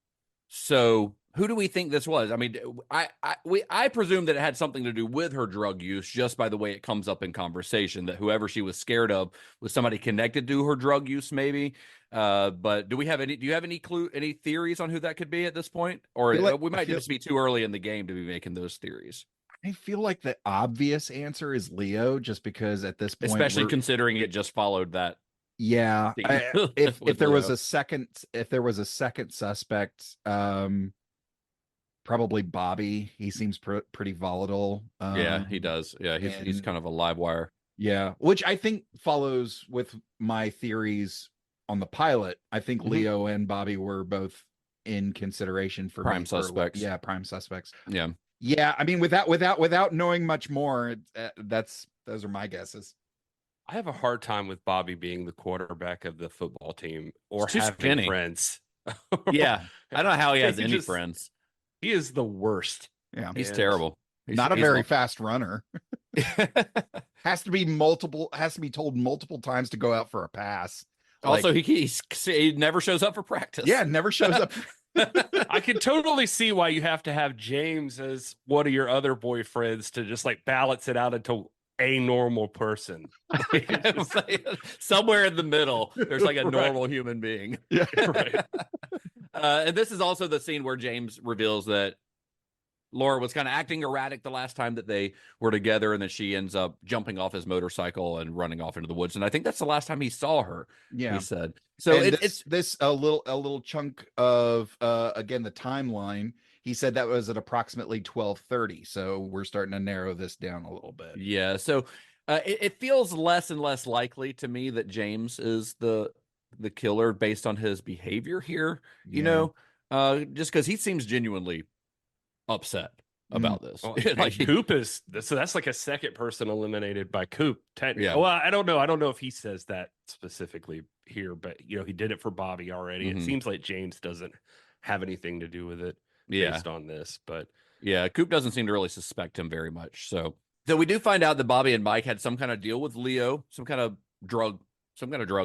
S2: So who do we think this was? I mean, I presume that it had something to do with her drug use, just by the way it comes up in conversation, that whoever she was scared of was somebody connected to her drug use, maybe. But do you have any theories on who that could be at this point? Or we might just be too early in the game to be making those theories.
S4: I feel like the obvious answer is Leo, just because at this point,
S2: especially considering it just followed that.
S4: Yeah, if there was a second suspect, probably Bobby. He seems pretty volatile.
S2: Yeah, he does. Yeah, he's kind of a live wire.
S4: Yeah, which I think follows with my theories on the pilot. I think Leo and Bobby were both in consideration for
S2: prime suspects.
S4: Yeah, prime suspects.
S2: Yeah.
S4: I mean, without knowing much more, those are my guesses.
S3: I have a hard time with Bobby being the quarterback of the football team or
S2: He's too
S3: having
S2: skinny.
S3: friends.
S2: Yeah, I don't know how he has any friends.
S3: He is the worst.
S4: Yeah,
S2: he's terrible. He's
S4: not a very fast runner. Has to be told multiple times to go out for a pass.
S2: Also, he never shows up for practice.
S4: Yeah, never shows up.
S3: I can totally see why you have to have James as one of your other boyfriends to just like balance it out into a normal person.
S2: Somewhere in the middle, there's like a normal human being.
S4: Yeah,
S3: right.
S2: And this is also the scene where James reveals that Laura was kind of acting erratic the last time that they were together, and then she ends up jumping off his motorcycle and running off into the woods. And I think that's the last time he saw her.
S4: Yeah,
S2: he said. So
S4: it's a little chunk of again the timeline. He said that was at approximately 12:30. So we're starting to narrow this down a little bit.
S2: Yeah. So it feels less and less likely to me that James is the killer based on his behavior here. You know, just because he seems genuinely upset about this.
S3: Well, like Coop is so that's like a second person eliminated by Coop.
S2: Yeah.
S3: Well, I don't know if he says that specifically here, but you know, he did it for Bobby already. It seems like James doesn't have anything to do with it based on this, but
S2: yeah, Coop doesn't seem to really suspect him very much. So we do find out that Bobby and Mike had some kind of deal with Leo, some kind of drug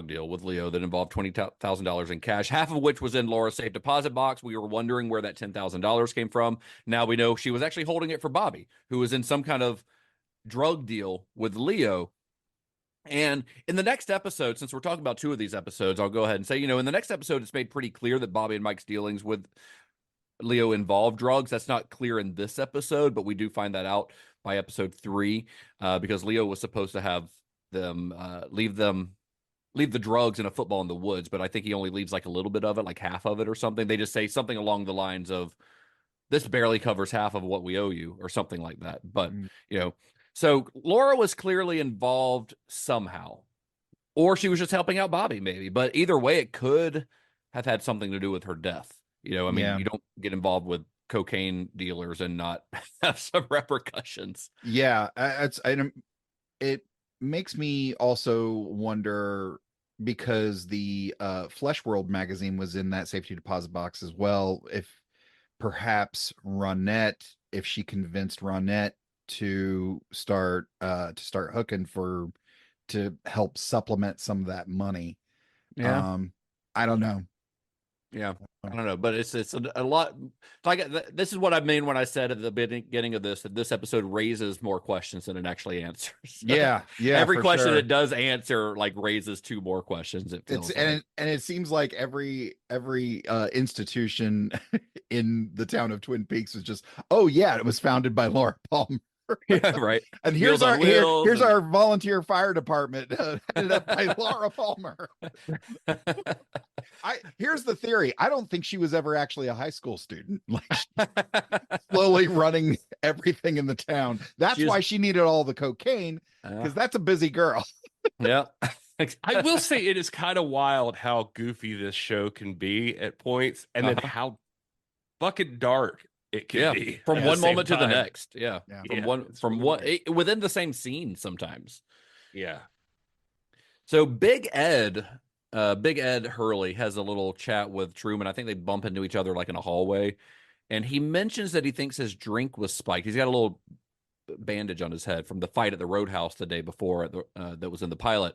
S2: deal with Leo that involved $20,000 in cash, half of which was in Laura's safe deposit box. We were wondering where that $10,000 came from. Now we know she was actually holding it for Bobby, who was in some kind of drug deal with Leo. And in the next episode, since we're talking about two of these episodes, I'll go ahead and say, in the next episode, it's made pretty clear that Bobby and Mike's dealings with Leo involved drugs. That's not clear in this episode, but we do find that out by episode 3, because Leo was supposed to have them leave the drugs in a football in the woods, but I think he only leaves like a little bit of it, like half of it or something. They just say something along the lines of, this barely covers half of what we owe you, or something like that. But, so Laura was clearly involved somehow, or she was just helping out Bobby maybe, but either way, it could have had something to do with her death. You don't get involved with cocaine dealers and not have some repercussions.
S4: Yeah. It makes me also wonder, because the Flesh World magazine was in that safety deposit box as well, if perhaps Ronette, if she convinced Ronette to start hooking to help supplement some of that money. I don't know.
S2: Yeah, I don't know, but it's a lot. Like this is what I mean when I said at the beginning of this that this episode raises more questions than it actually answers.
S4: Yeah,
S2: Every
S4: for
S2: question
S4: sure.
S2: it does answer like raises two more questions. It feels like.
S4: And it seems like every institution in the town of Twin Peaks was just, oh yeah, it was founded by Laura Palmer.
S2: Yeah, right.
S4: And
S2: Meals on Wheels
S4: here's
S2: and-
S4: our volunteer fire department headed up by Laura Palmer. Here's the theory. I don't think she was ever actually a high school student. Like slowly running everything in the town. That's why she needed all the cocaine, because that's a busy girl.
S2: Yeah.
S3: I will say it is kind of wild how goofy this show can be at points, and then how fucking dark it can be
S2: from
S3: at
S2: one
S3: the same
S2: moment to the
S3: time.
S2: next. Yeah. From one within the same scene sometimes.
S3: Yeah.
S2: So Big Ed Hurley has a little chat with Truman. I think they bump into each other like in a hallway, and he mentions that he thinks his drink was spiked. He's got a little bandage on his head from the fight at the Roadhouse the day before that was in the pilot.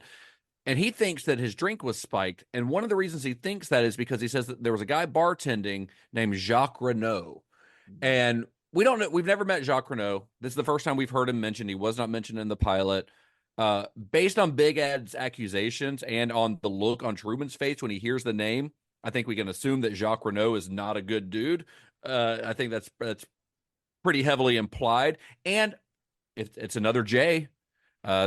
S2: And he thinks that his drink was spiked. And one of the reasons he thinks that is because he says that there was a guy bartending named Jacques Renault. And we don't know. We've never met Jacques Renault. This is the first time we've heard him mentioned. He was not mentioned in the pilot. Based on Big Ed's accusations and on the look on Truman's face when he hears the name, I think we can assume that Jacques Renault is not a good dude. I think that's pretty heavily implied. And it's another J.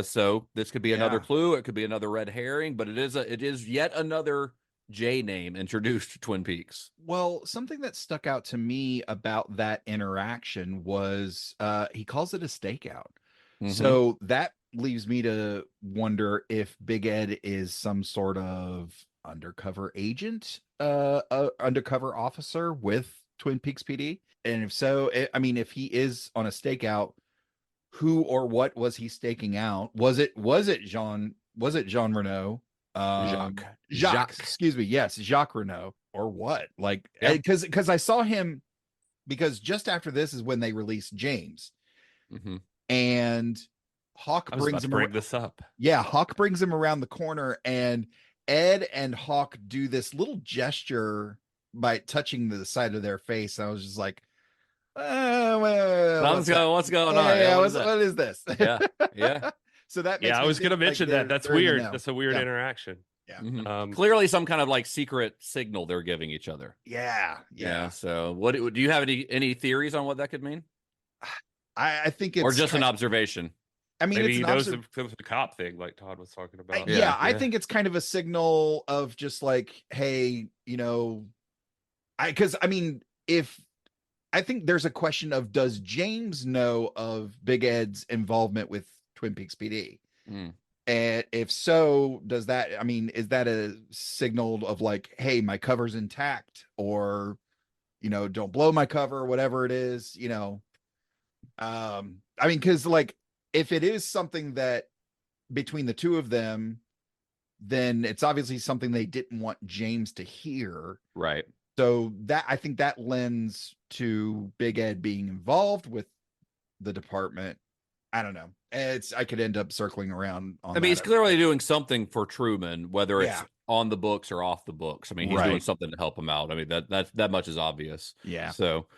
S2: So this could be another clue. It could be another red herring, but it is yet another J name introduced to Twin Peaks.
S4: Well, something that stuck out to me about that interaction was he calls it a stakeout. So that leaves me to wonder if Big Ed is some sort of undercover agent, undercover officer with Twin Peaks PD. And if so, I mean, if he is on a stakeout, who or what was he staking out? Was it Jean Renault? Jacques, excuse me. Yes, Jacques Renault, or what? Like, because I saw him, because just after this is when they released James, and Hawk brings him
S3: this up.
S4: Yeah, Hawk brings him around the corner, and Ed and Hawk do this little gesture by touching the side of their face. I was just like, what's going on? Yeah, what is this?
S2: Yeah.
S4: So that makes
S3: I was going to mention that. That's weird. That's a weird interaction.
S4: Yeah.
S2: Clearly some kind of like secret signal they're giving each other.
S4: Yeah.
S2: So what do you have any theories on what that could mean?
S4: I think it's
S2: or just an observation.
S4: I mean,
S3: maybe
S4: it's
S3: he knows the cop thing like Todd was talking about.
S4: I think it's kind of a signal of just like, hey, because I mean, if I think there's a question of, does James know of Big Ed's involvement with Twin Peaks PD? And if so, does that, I mean, is that a signal of like, hey, my cover's intact, or, don't blow my cover, or whatever it is, I mean, because like, if it is something that between the two of them, then it's obviously something they didn't want James to hear.
S2: Right.
S4: So that, I think that lends to Big Ed being involved with the department. I don't know. I could end up circling around on
S2: he's clearly doing something for Truman, whether it's on the books or off the books. I mean, he's doing something to help him out. I mean, that much is obvious.
S4: Yeah.
S2: So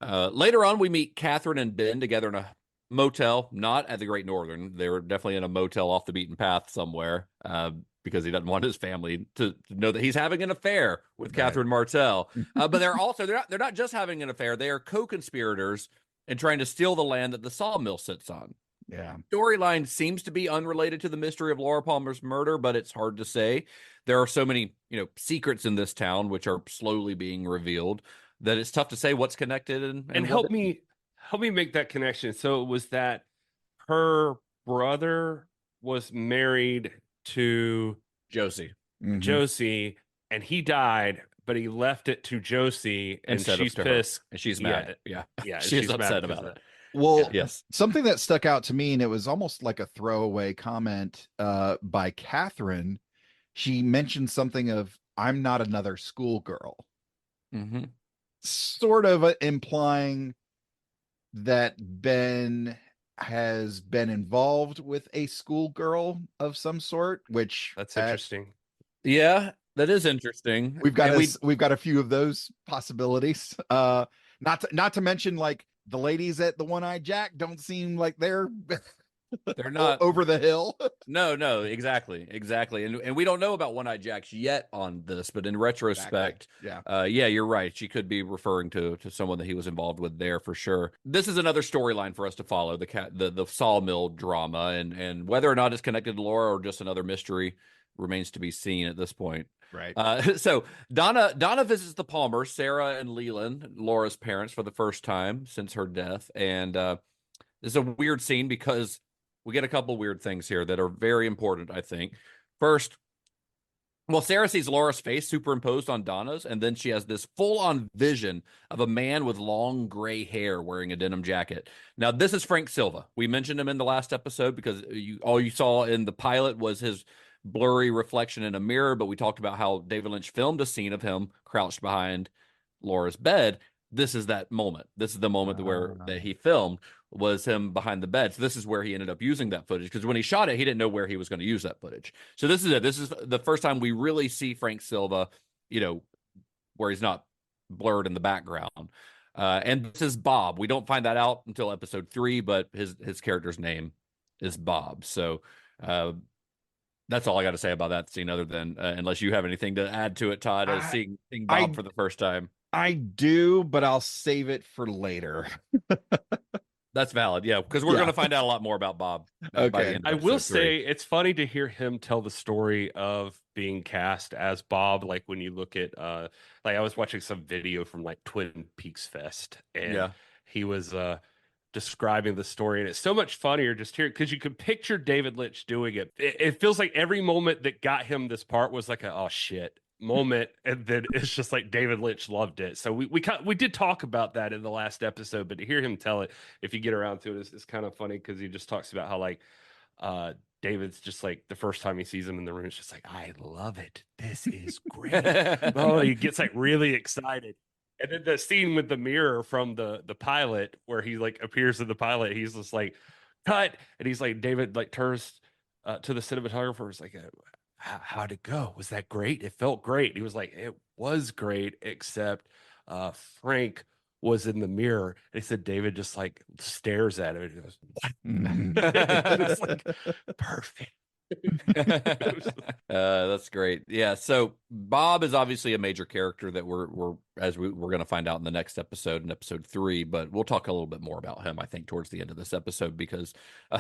S2: later on, we meet Catherine and Ben together in a motel, not at the Great Northern. They were definitely in a motel off the beaten path somewhere, because he doesn't want his family to know that he's having an affair with Catherine Martell. But they're not just having an affair. They are co-conspirators in trying to steal the land that the sawmill sits on.
S4: Yeah.
S2: Storyline seems to be unrelated to the mystery of Laura Palmer's murder, but it's hard to say. There are so many, secrets in this town which are slowly being revealed that it's tough to say what's connected. And
S3: help me make that connection. So it was that her brother was married to
S2: Josie,
S3: and he died, but he left it to Josie, and she's pissed,
S2: and she's mad.
S3: Yeah,
S2: she's upset about it.
S4: Well,
S2: yes.
S4: Something that stuck out to me, and it was almost like a throwaway comment by Catherine. She mentioned something of, "I'm not another schoolgirl," sort of implying that Ben has been involved with a schoolgirl of some sort, which
S3: that's interesting.
S2: Yeah, That is interesting.
S4: We've got
S2: And
S4: we've got a few of those possibilities. Not to mention like the ladies at the One-Eyed Jack don't seem like they're
S2: they're not
S4: over the hill.
S2: No, exactly. And we don't know about One-Eyed Jacks yet on this, but in retrospect,
S4: Exactly.
S2: yeah, you're right. She could be referring to someone that he was involved with there for sure. This is another storyline for us to follow, the sawmill drama, and whether or not it's connected to Laura or just another mystery remains to be seen at this point.
S4: Right.
S2: So Donna visits the Palmers, Sarah and Leland, Laura's parents, for the first time since her death, and this is a weird scene because we get a couple weird things here that are very important, I think. First, well, Sarah sees Laura's face superimposed on Donna's, and then she has this full-on vision of a man with long gray hair wearing a denim jacket. Now, this is Frank Silva. We mentioned him in the last episode because all you saw in the pilot was his blurry reflection in a mirror, but we talked about how David Lynch filmed a scene of him crouched behind Laura's bed. This is that moment. This is the moment where that he filmed was him behind the bed. So this is where he ended up using that footage, because when he shot it, he didn't know where he was going to use that footage. So this is it. This is the first time we really see Frank Silva, where he's not blurred in the background. And this is Bob. We don't find that out until episode 3, but his character's name is Bob. So that's all I got to say about that scene, other than unless you have anything to add to it, Todd, as seeing Bob for the first time.
S4: I do, but I'll save it for later.
S2: That's valid, yeah, because we're going to find out a lot more about Bob. By the end of
S3: I will
S2: episode 3.
S3: say it's funny to hear him tell the story of being cast as Bob. Like when you look at, like I was watching some video from like Twin Peaks Fest, and he was describing the story, and it's so much funnier just here because you could picture David Lynch doing it. It feels like every moment that got him this part was like a oh shit moment, and then it's just like David Lynch loved it. So we did talk about that in the last episode, but to hear him tell it, if you get around to it, it's kind of funny because he just talks about how like David's just like the first time he sees him in the room, it's just like I love it. This is great. Oh, he gets like really excited. And then the scene with the mirror from the pilot where he like appears in the pilot, he's just like cut, and he's like David like turns to the cinematographer, is like how'd it go? Was that great? It felt great. He was like, it was great, except Frank was in the mirror. And he said David just like stares at him and he goes, what? It's like perfect.
S2: That's great. Yeah, so Bob is obviously a major character that we're going to find out in the next episode, in episode 3, but we'll talk a little bit more about him, I think, towards the end of this episode, because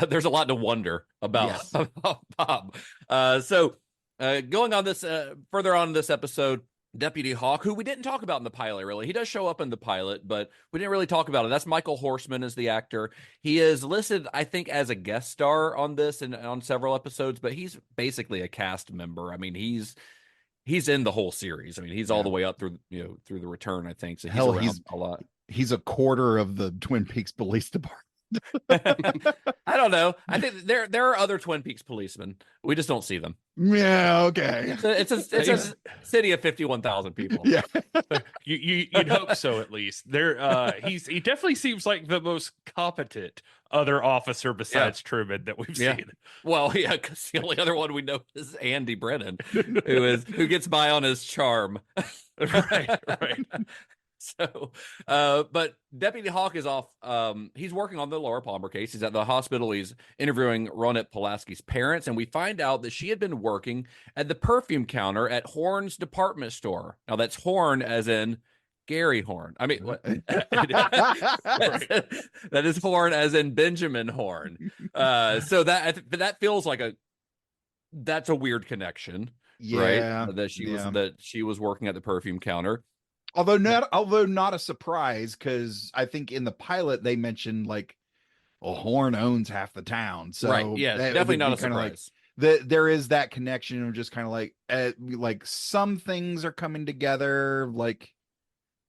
S2: there's a lot to wonder about, about Bob. Going on this further on in this episode, Deputy Hawk, who we didn't talk about in the pilot, really. He does show up in the pilot, but we didn't really talk about it. That's Michael Horseman as the actor. He is listed, I think, as a guest star on this and on several episodes, but he's basically a cast member. I mean, he's in the whole series. I mean, he's all the way up through through the return, I think. So he's around a lot.
S4: He's a quarter of the Twin Peaks Police Department.
S2: I don't know. I think there are other Twin Peaks policemen. We just don't see them.
S4: Yeah, okay.
S2: It's a city of 51,000 people.
S4: Yeah.
S3: You'd hope so, at least. He definitely seems like the most competent other officer besides Truman that we've seen.
S2: Well, yeah, because the only other one we know is Andy Brennan, who gets by on his charm.
S3: Right.
S2: So, but Deputy Hawk is off. He's working on the Laura Palmer case. He's at the hospital. He's interviewing Ronette Pulaski's parents, and we find out that she had been working at the perfume counter at Horn's department store. Now, that's Horn as in Gary Horn. I mean, what? That is Horn as in Benjamin Horn. So that feels like that's a weird connection, right? That she was working at the perfume counter.
S4: Although not a surprise, because I think in the pilot they mentioned like, well, Horn owns half the town, so
S2: definitely not a surprise.
S4: There is that connection of just kind of like some things are coming together, like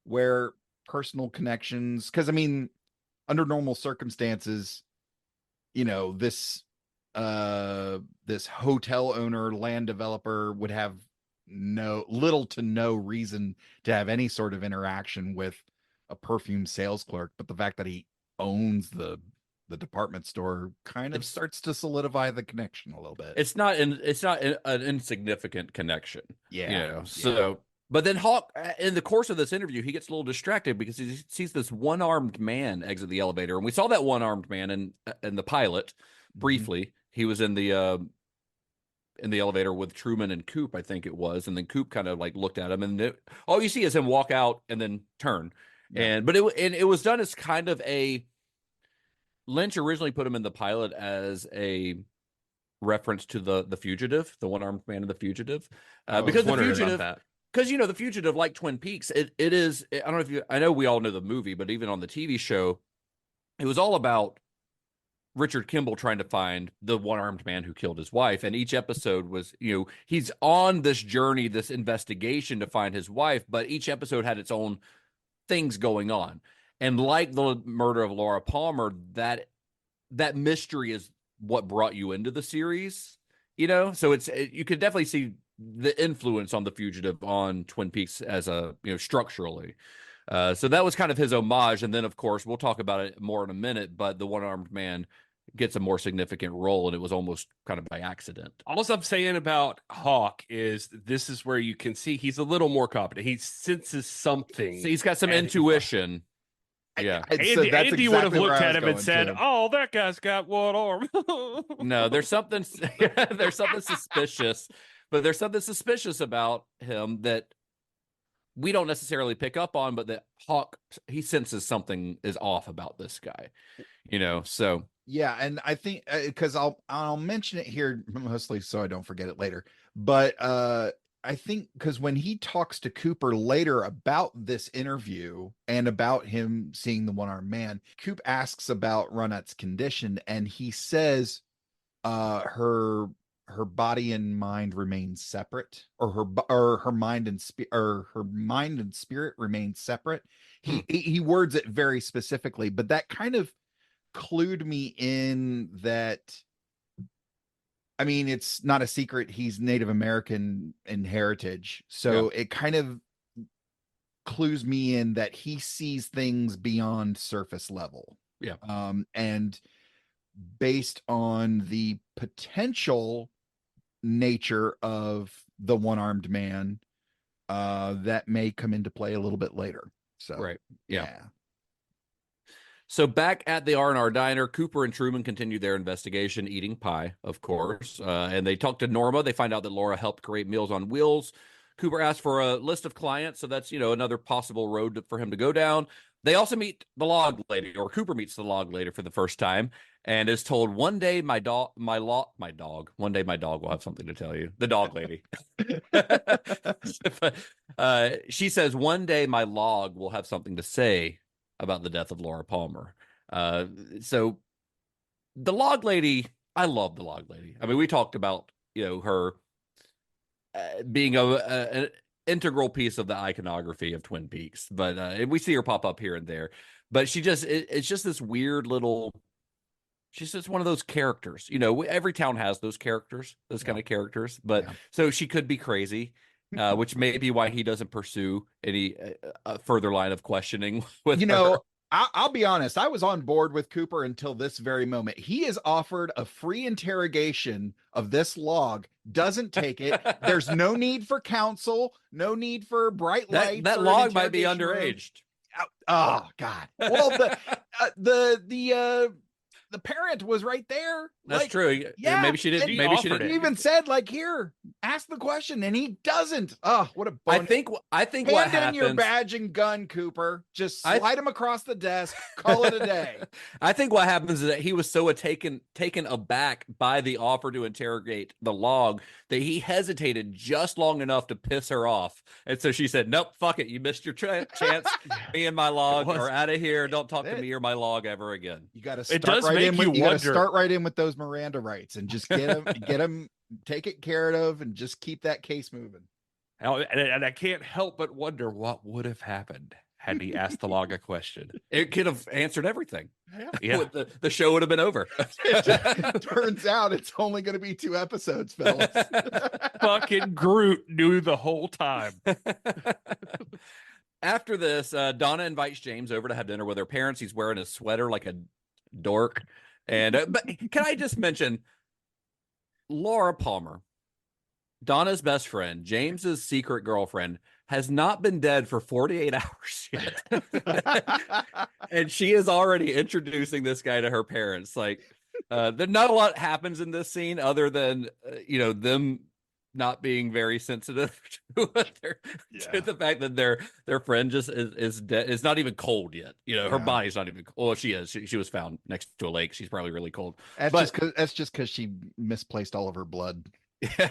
S4: where personal connections. Because I mean, under normal circumstances, this hotel owner, land developer would have little to no reason to have any sort of interaction with a perfume sales clerk, but the fact that he owns the the department store kind of starts to solidify the connection a little bit.
S2: It's not an insignificant connection.
S4: Yeah,
S2: You know,
S4: yeah.
S2: so but then Hawk, in the course of this interview, he gets a little distracted because he sees this one-armed man exit the elevator, and we saw that one-armed man in the pilot briefly. He was in the elevator with Truman and Coop, I think it was, and then Coop kind of like looked at him, and all you see is him walk out and then turn.
S4: Yeah.
S2: But it was done as kind of a Lynch originally put him in the pilot as a reference to the fugitive, the one-armed man in the fugitive, because the fugitive. Because the fugitive, like Twin Peaks, it is. I don't know if I know we all know the movie, but even on the TV show, it was all about Richard Kimball trying to find the one-armed man who killed his wife. And each episode was, he's on this journey, this investigation to find his wife, but each episode had its own things going on. And like the murder of Laura Palmer, that mystery is what brought you into the series, So you could definitely see the influence on the fugitive on Twin Peaks as structurally. So that was kind of his homage. And then, of course, we'll talk about it more in a minute, but the one-armed man gets a more significant role, and it was almost kind of by accident.
S3: All I'm saying about Hawk is this is where you can see he's a little more competent. He senses something.
S2: So he's got some intuition.
S3: Yeah.
S4: Andy
S3: would have looked at him and said, "Oh, that guy's got one arm."
S2: No, there's something suspicious, but there's something suspicious about him that we don't necessarily pick up on, but that Hawk, he senses something is off about this guy, so.
S4: Yeah. And I think because I'll mention it here mostly so I don't forget it later, but I think because when he talks to Cooper later about this interview and about him seeing the one-armed man, Coop asks about Ronette's condition, and he says her body and mind remain separate, or her mind and spirit remain separate. He words it very specifically, but that kind of clued me in that. I mean, it's not a secret he's Native American in heritage. So It kind of clues me in that he sees things beyond surface level.
S2: Yeah.
S4: And based on the potential nature of the one-armed man, that may come into play a little bit later. So,
S2: right. Yeah. So back at the R&R Diner, Cooper and Truman continue their investigation, eating pie, of course. And they talk to Norma. They find out that Laura helped create Meals on Wheels. Cooper asks for a list of clients, so that's, another possible road for him to go down. They also meet the log lady, or Cooper meets the log lady for the first time, and is told, one day my dog will have something to tell you. The dog lady. She says, one day my log will have something to say about the death of Laura Palmer. So the log lady, I love the log lady. I mean, we talked about, her being an integral piece of the iconography of Twin Peaks, but we see her pop up here and there. But it's just this weird little, she's just one of those characters. Every town has those characters, kind of characters. But so she could be crazy. Which may be why he doesn't pursue any further line of questioning with her.
S4: I'll be honest. I was on board with Cooper until this very moment. He is offered a free interrogation of this log, doesn't take it. There's no need for counsel, no need for bright lights.
S2: That log might be underaged.
S4: Oh God. Well, the parent was right there.
S2: That's true.
S4: Yeah,
S2: maybe she didn't. Maybe she didn't
S4: even said here, ask the question, and he doesn't. Oh, what a bonus.
S2: I think
S4: Hand
S2: what
S4: in
S2: happens.
S4: your badge and gun, Cooper. Just slide him across the desk. Call it a day.
S2: I think what happens is that he was so taken aback by the offer to interrogate the log that he hesitated just long enough to piss her off, and so she said, "Nope, fuck it. You missed your chance. Me and my log are out of here. Don't talk to me or my log ever again."
S4: You got to start right in. You got to start right in with those Miranda rights and just get them, take it care of, and just keep that case moving.
S3: And I can't help but wonder what would have happened had he asked the log a question.
S2: It could have answered everything.
S3: Yeah.
S2: The show would have been over.
S4: Turns out it's only going to be 2 episodes, fellas.
S3: Fucking Groot knew the whole time.
S2: After this, Donna invites James over to have dinner with her parents. He's wearing a sweater like dork. And but can I just mention Laura Palmer, Donna's best friend, James's secret girlfriend, has not been dead for 48 hours yet. And she is already introducing this guy to her parents. Like, there not a lot happens in this scene other than them not being very sensitive to to the fact that their friend just is dead. Is not even cold yet. Her body's not even cold. Well, she is. She was found next to a lake. She's probably really cold.
S4: That's just because she misplaced all of her blood.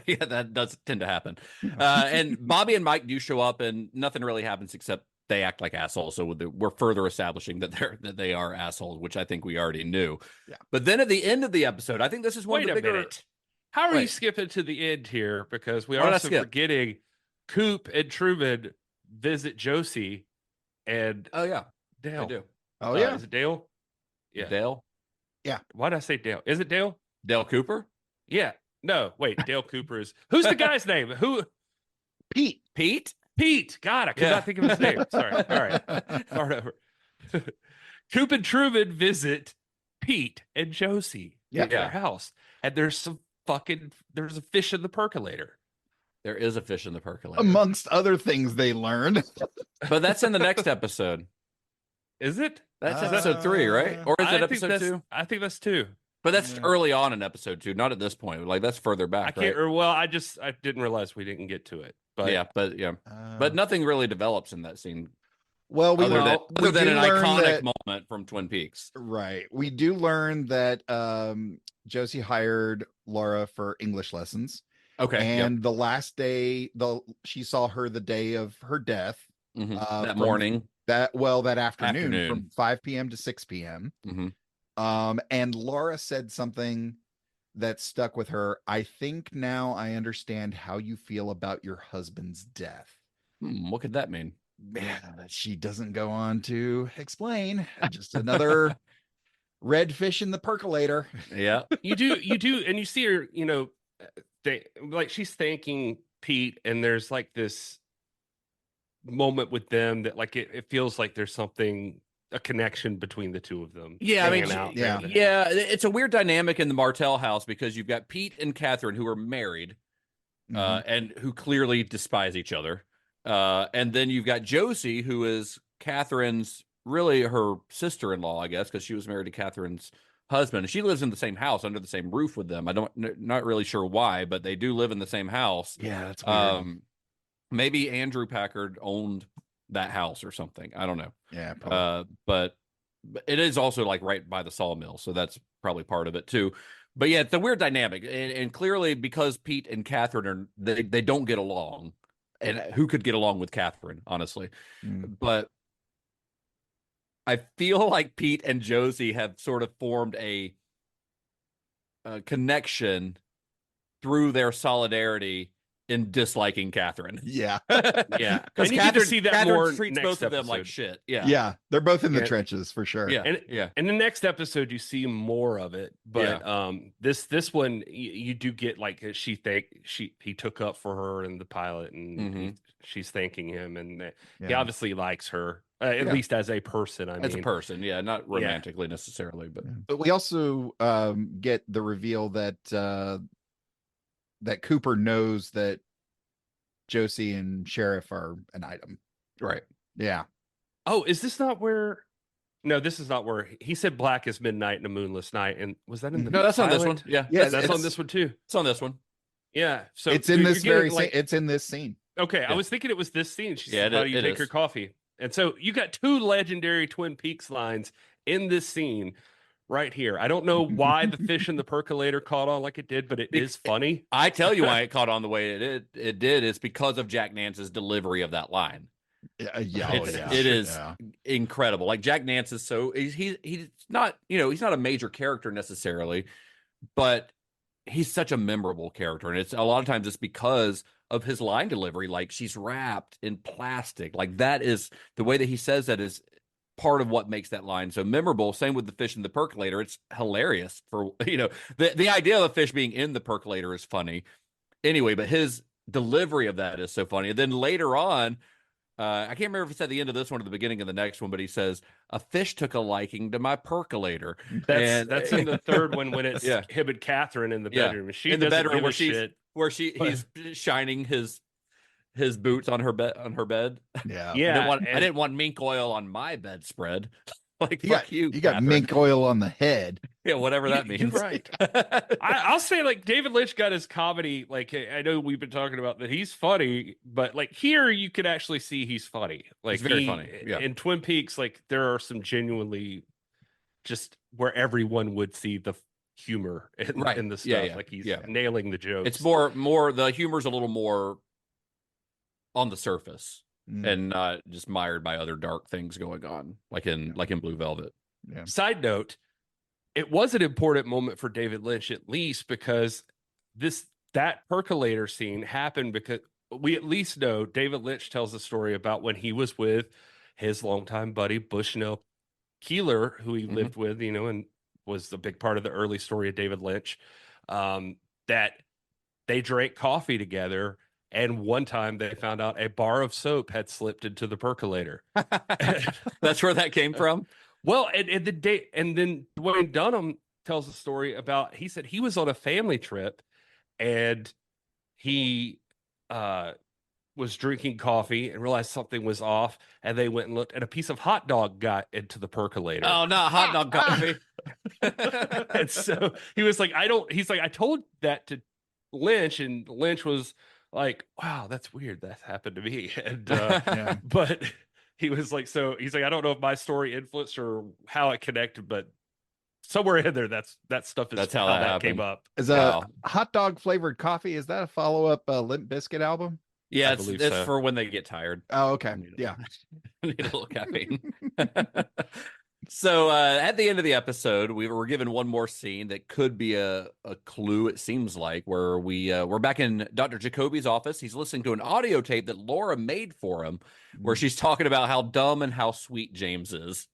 S2: Yeah, that does tend to happen. And Bobby and Mike do show up, and nothing really happens except they act like assholes. So we're further establishing that they are assholes, which I think we already knew.
S4: Yeah.
S2: But then at the end of the episode, I think this is one of the bigger.
S3: Minute. How are you skipping to the end here? Because we are also forgetting Coop and Truman visit Josie and
S2: Dale.
S3: I do.
S4: Oh yeah,
S3: is it Dale? Yeah,
S2: Dale.
S3: Yeah. Why did I say Dale? Is it Dale?
S2: Dale Cooper?
S3: Yeah. No, wait. Dale Cooper is who's the guy's name? Who?
S4: Pete.
S3: Pete. God, I could not think of his name. Sorry. All right. Start over. Coop and Truman visit Pete and Josie at their house, and there's a fish in the percolator.
S2: There is a fish in the percolator,
S4: amongst other things they learned.
S2: But that's in the next episode.
S3: Is it?
S2: That's episode 3, right? Or is it episode 2?
S3: I think that's 2.
S2: But that's early on in episode 2, not at this point. Like that's further back.
S3: I can't.
S2: Right?
S3: Or well, I didn't realize we didn't get to it. But
S2: but nothing really develops in that scene.
S4: Well,
S2: other than an iconic moment from Twin Peaks.
S4: Right. We do learn that Josie hired Laura for English lessons.
S2: Okay.
S4: And the last day, she saw her the day of her death.
S2: That morning.
S4: That afternoon from 5 p.m. to 6 p.m. And Laura said something that stuck with her. I think now I understand how you feel about your husband's death.
S2: What could that mean?
S4: She doesn't go on to explain. Just another red fish in the percolator.
S2: Yeah.
S3: You do. And you see her, she's thanking Pete, and there's like this moment with them that like it feels like there's a connection between the two of them.
S2: Yeah, I mean, it's a weird dynamic in the Martell house because you've got Pete and Catherine who are married and who clearly despise each other. And then you've got Josie, who is Catherine's, really her sister-in-law, I guess, because she was married to Catherine's husband. And she lives in the same house under the same roof with them. Not really sure why, but they do live in the same house.
S4: Yeah, that's weird.
S2: Maybe Andrew Packard owned that house or something. I don't know.
S4: Yeah, probably.
S2: But it is also like right by the sawmill, so that's probably part of it too. But yeah, it's a weird dynamic, and clearly because Pete and Catherine they don't get along, and who could get along with Catherine, honestly? But I feel like Pete and Josie have sort of formed a connection through their solidarity in disliking Catherine.
S4: Yeah.
S3: Yeah.
S2: Because
S3: you get to see that
S2: Catherine
S3: more
S2: treats
S3: next
S2: both of them
S3: episode.
S2: like shit. Yeah.
S4: Yeah. They're both in the trenches for sure.
S2: Yeah.
S3: And in the next episode, you see more of it. But this one, you do get like he took up for her in the pilot, and she's thanking him, and he obviously likes her. At least as a person,
S2: as a person, not romantically necessarily, but
S4: we also get the reveal that that Cooper knows that Josie and Sheriff are an item.
S2: Right.
S4: Yeah.
S3: Oh, is this not where? No, this is not where he said black is midnight and a moonless night. And was that in the?
S2: No, that's on this one. Yeah.
S3: That's on this one too.
S2: It's on this one.
S3: Yeah. So
S4: it's in this it's in this scene.
S3: Okay. I was thinking it was this scene. She said,
S2: how
S3: do you take your coffee? And so you got 2 legendary Twin Peaks lines in this scene right here. I don't know why the fish in the percolator caught on like it did, but it is funny.
S2: I tell you why it caught on the way it did. It's because of Jack Nance's delivery of that line. It is incredible. Like Jack Nance is he's not, he's not a major character necessarily, but he's such a memorable character. And it's a lot of times it's because of his line delivery. Like she's wrapped in plastic. Like that is the way that he says that is part of what makes that line so memorable. Same with the fish in the percolator. It's hilarious for, the idea of a fish being in the percolator is funny anyway, but his delivery of that is so funny. And then later on, I can't remember if it's at the end of this one or the beginning of the next one, but he says, "A fish took a liking to my percolator."
S3: That's in the third one when it's
S2: Yeah.
S3: him and Catherine in the
S2: Yeah.
S3: bedroom. And she
S2: In the
S3: doesn't
S2: bedroom
S3: give
S2: where
S3: a shit.
S2: he's shining his boots on her bed.
S4: Yeah.
S3: Yeah,
S2: I didn't want mink oil on my bedspread. Like,
S4: You
S2: fuck
S4: got,
S2: you,
S4: you got
S2: Catherine.
S4: mink oil on the head.
S2: Yeah, whatever that
S3: You're
S2: means.
S3: right. I'll say, like, David Lynch got his comedy. Like, I know we've been talking about that he's funny, but like here you can actually see he's funny. Like,
S2: He's very funny. Yeah.
S3: In Twin Peaks, like there are some genuinely just where everyone would see the humor
S2: Right.
S3: in the stuff.
S2: Yeah, yeah,
S3: Like he's
S2: yeah.
S3: nailing the jokes.
S2: It's more the humor's a little more on the surface and not just mired by other dark things going on, like in Blue Velvet.
S4: Yeah.
S3: Side note, it was an important moment for David Lynch, at least because that percolator scene happened because we at least know David Lynch tells a story about when he was with his longtime buddy Bushnell Keeler, who he lived with, and was a big part of the early story of David Lynch, that they drank coffee together. And one time they found out a bar of soap had slipped into the percolator.
S2: That's where that came from.
S3: Well, and then Dwayne Dunham tells a story about, he said he was on a family trip and he was drinking coffee and realized something was off, and they went and looked, and a piece of hot dog got into the percolator.
S2: Oh no, hot dog coffee.
S3: And so he was like, I told that to Lynch, and Lynch was like, wow, that's weird. That happened to me. And but he was like, so he's like, I don't know if my story influenced or how it connected, but somewhere in there, that stuff is
S2: That's
S3: how that came up.
S4: Is a hot dog flavored coffee? Is that a follow up Limp Bizkit album?
S2: Yeah,
S3: I
S2: it's
S3: believe so.
S2: for when they get tired.
S4: Oh, okay. Yeah.
S2: Need a little caffeine. So at the end of the episode, we were given one more scene that could be a clue, it seems like, where we're back in Dr. Jacoby's office. He's listening to an audio tape that Laura made for him, where she's talking about how dumb and how sweet James is,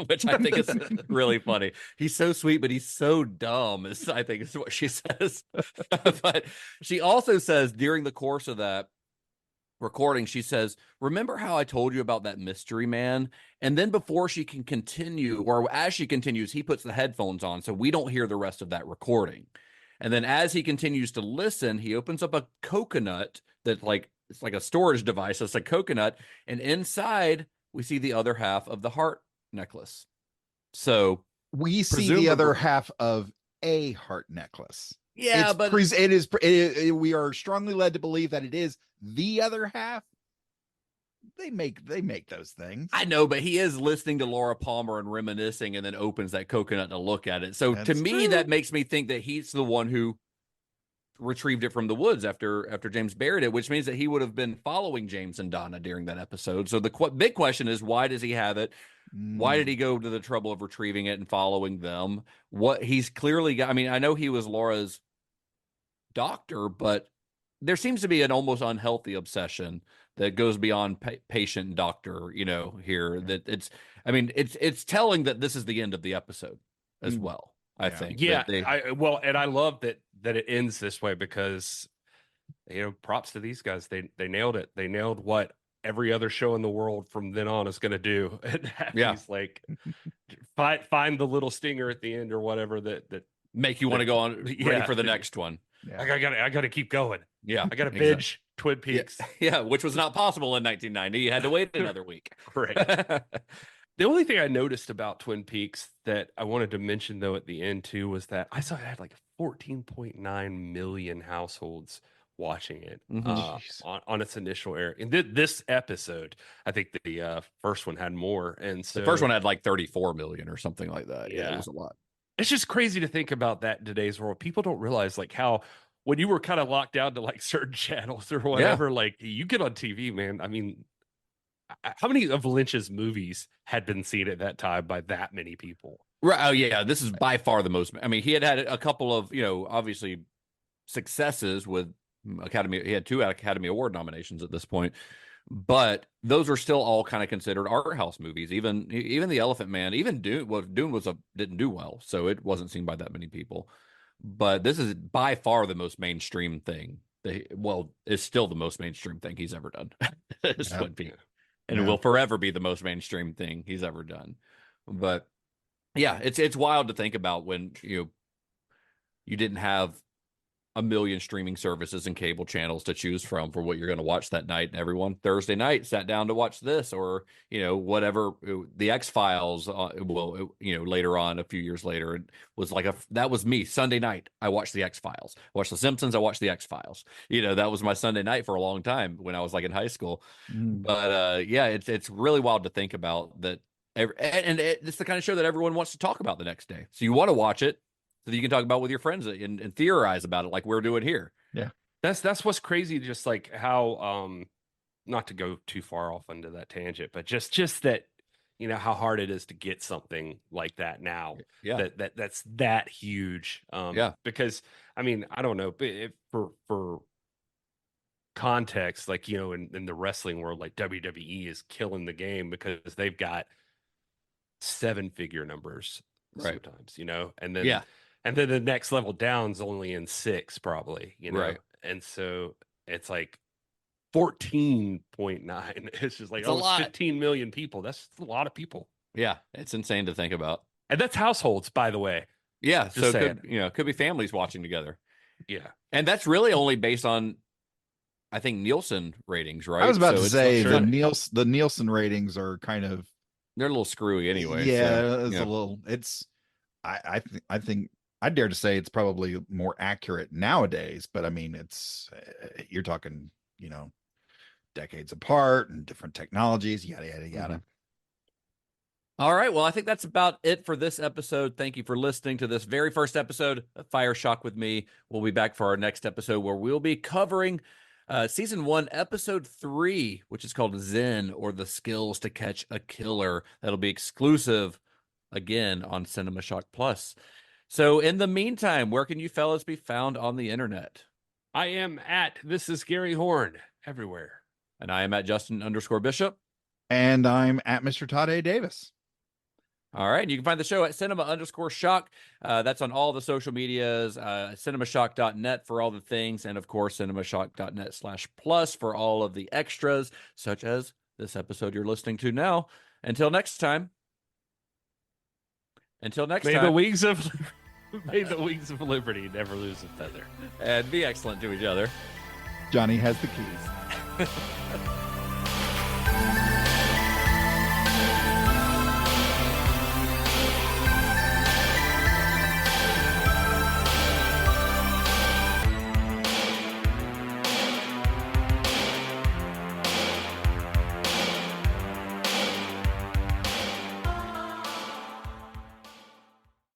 S2: which I think is really funny. He's so sweet, but he's so dumb, I think is what she says. But she also says during the course of that recording, she says, remember how I told you about that mystery man? And then before she can continue, or as she continues, he puts the headphones on so we don't hear the rest of that recording. And then as he continues to listen, he opens up a coconut that it's like a storage device. It's a coconut, and inside we see the other half of the heart necklace. So
S4: we see the other half of a heart necklace.
S2: Yeah, but
S4: it is. We are strongly led to believe that it is the other half. They make those things.
S2: I know, but he is listening to Laura Palmer and reminiscing, and then opens that coconut to look at it. So to me, that makes me think that he's the one who retrieved it from the woods after James buried it, which means that he would have been following James and Donna during that episode. So the big question is, why does he have it? Why did he go to the trouble of retrieving it and following them? What he's clearly got. I mean, I know he was Laura's doctor, but there seems to be an almost unhealthy obsession that goes beyond patient and doctor, here. That it's telling that this is the end of the episode as well. I think.
S3: Yeah. And I love that it ends this way because, props to these guys. They nailed it. They nailed what every other show in the world from then on is going to do. And he's like, find the little stinger at the end or whatever that
S2: make you want to go on ready for the next one.
S3: Yeah. I got to keep going.
S2: Yeah.
S3: I got to binge Twin Peaks.
S2: Yeah, which was not possible in 1990. You had to wait another week.
S3: Right. The only thing I noticed about Twin Peaks that I wanted to mention, though, at the end, too, was that I saw it had like 14.9 million households watching it on its initial air. And this episode, I think the first one had more. And so
S2: the first one had like 34 million or something like that.
S3: Yeah,
S2: it was a lot.
S3: It's just crazy to think about that in today's world. People don't realize like how when you were kind of locked down to like certain channels or whatever, like you get on TV, man. I mean, how many of Lynch's movies had been seen at that time by that many people?
S2: Right. Oh yeah. This is by far the most. I mean, he had a couple of, obviously successes with Academy. He had 2 Academy Award nominations at this point, but those are still all kind of considered art house movies. Even The Elephant Man, even Dune didn't do well, so it wasn't seen by that many people. But this is by far the most mainstream thing. It's still the most mainstream thing he's ever done. Twin Peaks. and it
S4: Yeah.
S2: will forever be the most mainstream thing he's ever done. But yeah, it's wild to think about when you didn't have a million streaming services and cable channels to choose from for what you're going to watch that night, and everyone Thursday night sat down to watch this, or whatever. The X-Files, later on, a few years later, it was like that was me Sunday night. I watched the X-Files, watched the Simpsons, I watched the X-Files. That was my Sunday night for a long time when I was like in high school. But yeah, it's really wild to think about that. And it's the kind of show that everyone wants to talk about the next day, so you want to watch it so that you can talk about it with your friends and theorize about it like we're doing here.
S4: Yeah.
S3: That's what's crazy, just like how not to go too far off into that tangent, but just that how hard it is to get something like that now.
S2: Yeah.
S3: That's that huge.
S2: Yeah.
S3: Because I mean, I don't know, but for context, like in the wrestling world, like WWE is killing the game because they've got 7-figure numbers
S2: Right.
S3: sometimes, and then
S2: Yeah.
S3: and then the next level down's only in 6 probably,
S2: Right.
S3: And so it's like 14.9. It's just like,
S2: It's a lot.
S3: 15 million people. That's a lot of people.
S2: Yeah, it's insane to think about.
S3: And that's households, by the way.
S2: Yeah,
S3: Just
S2: so
S3: saying.
S2: could be families watching together.
S3: Yeah.
S2: And that's really only based on, I think, Nielsen ratings, right?
S4: I was about
S2: So
S4: to
S2: it's
S4: say
S2: not sure.
S4: the Nielsen ratings are kind of
S2: They're a little screwy anyway.
S4: Yeah,
S2: so,
S4: it's a little. It's I think I dare to say it's probably more accurate nowadays. But I mean, it's you're talking decades apart and different technologies, yada yada yada.
S2: All right. Well, I think that's about it for this episode. Thank you for listening to this very first episode of Fire Shock with me. We'll be back for our next episode where we'll be covering season 1, episode 3, which is called Zen, or the Skills to Catch a Killer. That'll be exclusive again on CinemaShock Plus. So in the meantime, where can you fellas be found on the internet?
S3: I am at This Is Gary Horn everywhere.
S2: And I am at Justin_Bishop.
S4: And I'm at Mr. Todd A. Davis.
S2: All right. You can find the show at Cinema_Shock. That's on all the social medias, cinemashock.net for all the things, and of course, cinemashock.net/plus for all of the extras, such as this episode you're listening to now. Until next time.
S3: May the wings of liberty never lose a feather.
S2: And be excellent to each other.
S4: Johnny has the keys.